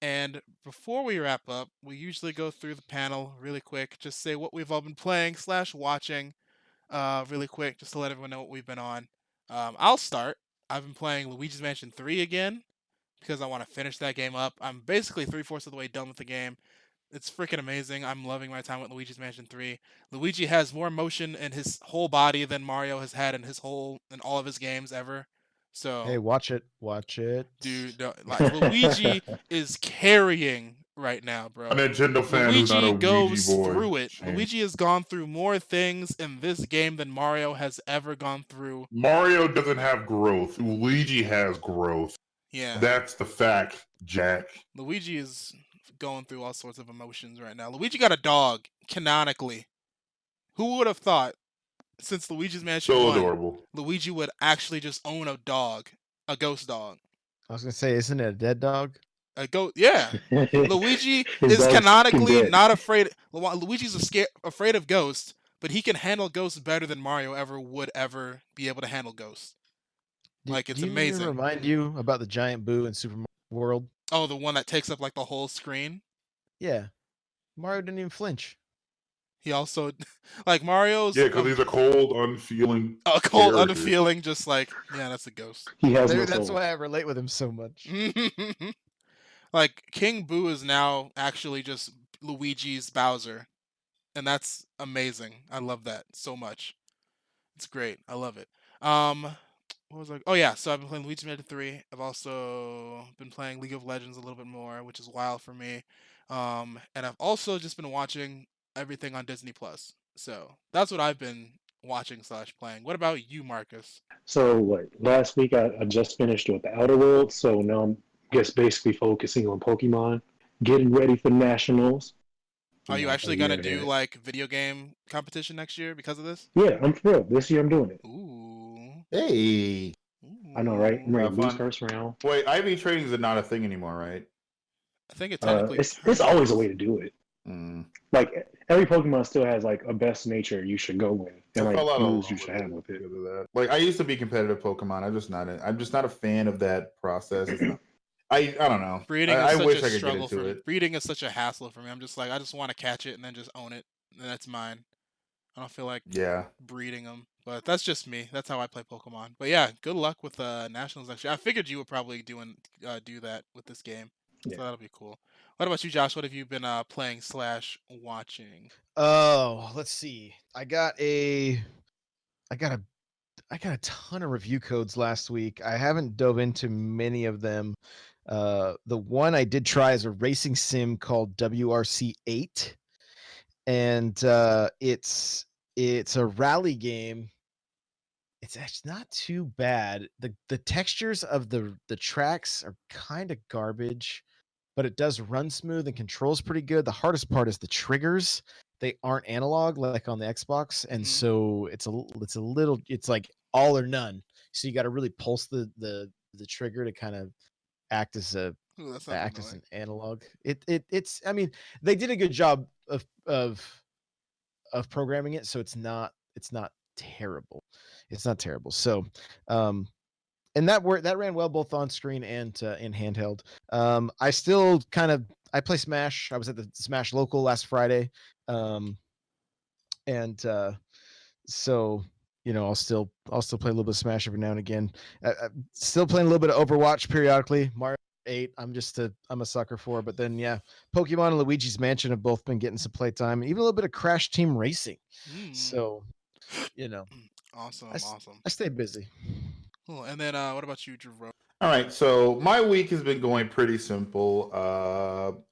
And before we wrap up, we usually go through the panel really quick, just say what we've all been playing / watching really quick, just to let everyone know what we've been on. I'll start. I've been playing Luigi's Mansion 3 again, because I want to finish that game up. I'm basically 3/4 of the way done with the game. It's freaking amazing. I'm loving my time with Luigi's Mansion 3. Luigi has more motion in his whole body than Mario has had in all of his games ever. So hey, watch it, dude. Like Luigi is carrying right now, bro. A Nintendo fan who's not a Luigi goes Ouija board. through it. Shame. Luigi has gone through more things in this game than Mario has ever gone through. Mario doesn't have growth. Luigi has growth. Yeah, that's the fact, Jack. Luigi is going through all sorts of emotions right now. Luigi got a dog, canonically. Who would have thought? Since Luigi's Mansion 1, adorable. Luigi would actually just own a dog, a ghost dog. I was gonna say, isn't it a dead dog? A goat, yeah. Luigi is canonically not afraid. Luigi's afraid of ghosts, but he can handle ghosts better than Mario would ever be able to handle ghosts. Like, it's amazing. Did remind you about the giant Boo in Super Mario World? Oh, the one that takes up like the whole screen? Yeah. Mario didn't even flinch. He also, like Mario's... Yeah, because he's a cold, unfeeling unfeeling, just like, yeah, that's a ghost. He has Maybe that's why I relate with him so much. Like, King Boo is now actually just Luigi's Bowser. And that's amazing. I love that so much. It's great. I love it. What was I? Oh yeah, so I've been playing Luigi Mansion 3. I've also been playing League of Legends a little bit more, which is wild for me. And I've also just been watching everything on Disney Plus. So that's what I've been watching / playing. What about you, Marcus? So what? Last week I just finished with the Outer Worlds, so now I'm just basically focusing on Pokemon, getting ready for nationals. Are you So, actually gonna yeah. do like video game competition next year because of this? Yeah, I'm for real. This year I'm doing it. Ooh. Hey. I know, right? I'm ready to Have lose fun. first round. Wait, IV trading is not a thing anymore, right? I think it technically. It's always a way to do it. Mm. Like every Pokemon still has like a best nature you should go with, and I like fell out of moves love you should have with it. because of that. Like I used to be competitive Pokemon. I'm just not a fan of that process. It's not, I don't know. Breeding is I such wish a I could get struggle into for me. it. Breeding is such a hassle for me. I'm just like, I just want to catch it and then just own it, and that's mine. I don't feel like Yeah. breeding them, but that's just me. That's how I play Pokemon. But yeah, good luck with nationals next year. I figured you would probably do that with this game, Yeah. so that'll be cool. What about you, Josh? What have you been playing / watching? Oh, let's see. I got a ton of review codes last week. I haven't dove into many of them. The one I did try is a racing sim called WRC8, and it's a rally game. It's actually not too bad. The textures of the tracks are kind of garbage, but it does run smooth and controls pretty good. The hardest part is the triggers. They aren't analog like on the Xbox, and so it's like all or none. So you got to really pulse the trigger to kind of act as an analog. It's I mean, they did a good job of programming it, so it's not terrible. It's not terrible. So and that ran well both on screen and in handheld. I still I play Smash. I was at the Smash local last Friday. So I'll still play a little bit of Smash every now and again. Still playing a little bit of Overwatch periodically. Mario 8, I'm a sucker for. But then Pokemon and Luigi's Mansion have both been getting some playtime, even a little bit of Crash Team Racing. So awesome. I stay busy. Cool. And then what about you, Jerome? All right, so my week has been going pretty simple.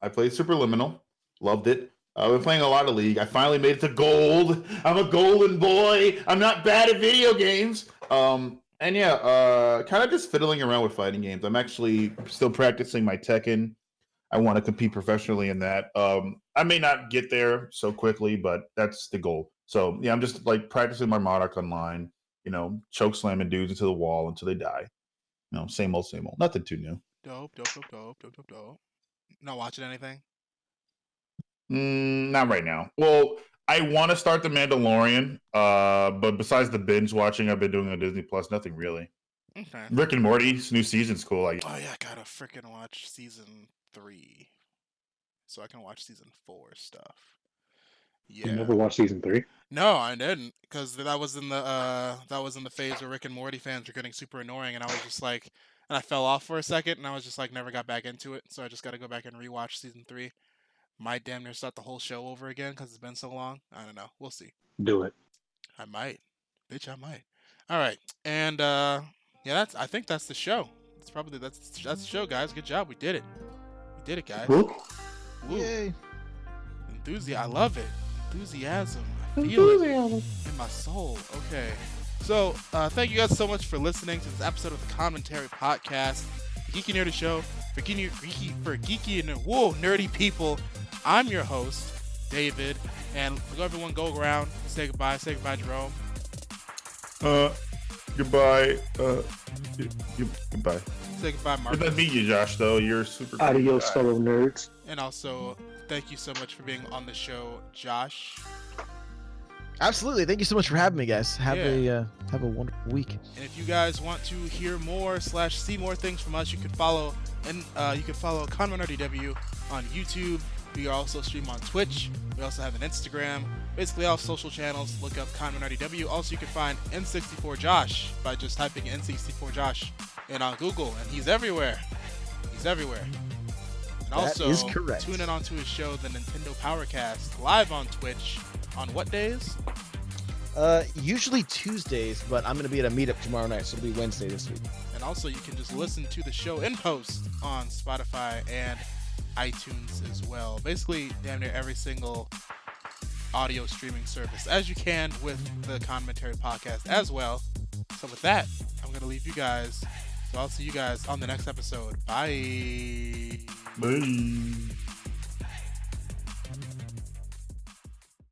I played Superliminal, loved it. I've been playing a lot of League. I finally made it to gold. I'm a golden boy. I'm not bad at video games. And kind of just fiddling around with fighting games. I'm actually still practicing my Tekken. I want to compete professionally in that. I may not get there so quickly, but that's the goal. So yeah, I'm just like practicing my Monarch online. Choke slamming dudes into the wall until they die. Same old. Nothing too new. Dope. Not watching anything? Not right now. Well, I want to start The Mandalorian, but besides the binge watching I've been doing on Disney Plus, nothing really. Okay. Rick and Morty's new season's cool. Oh yeah, I gotta freaking watch season 3, so I can watch season 4 stuff. Yeah. You never watched season 3? No, I didn't, because that was in the phase where Rick and Morty fans were getting super annoying, and I was just like, and I fell off for a second, and I was just like, never got back into it. So I just got to go back and rewatch season 3. Might damn near start the whole show over again because it's been so long. I don't know. We'll see. Do it. I might, bitch. I might. All right, and I think that's the show. That's the show, guys. Good job. We did it, guys. Woo. Yay. Enthusiasm. I love it. Enthusiasm. I feel it in my soul. Okay. So, thank you guys so much for listening to this episode of the Commentary Podcast, the Geeky Nerdy Show for geeky and nerdy people. I'm your host, David, and everyone go around, say goodbye. Say goodbye, Jerome. Goodbye. Goodbye. Say goodbye, Marcus. Good to meet you, Josh. Though you're super. Adios, fellow nerds. And also, thank you so much for being on the show, Josh. Absolutely. Thank you so much for having me, guys. Have a wonderful week. And if you guys want to hear more / see more things from us, you can follow ConMenRDW on YouTube. We also stream on Twitch. We also have an Instagram. Basically, all social channels. Look up ConMenRDW. Also, you can find N64Josh by just typing N64Josh in on Google, and he's everywhere. And also, is correct. Tune in onto his show, the Nintendo Powercast, live on Twitch. On what days? Usually Tuesdays, but I'm going to be at a meetup tomorrow night, so it'll be Wednesday this week. And also, you can just listen to the show in post on Spotify and iTunes as well. Basically, damn near every single audio streaming service, as you can with the ConMenRDW podcast as well. So with that, I'm going to leave you guys. So I'll see you guys on the next episode. Bye. Bye.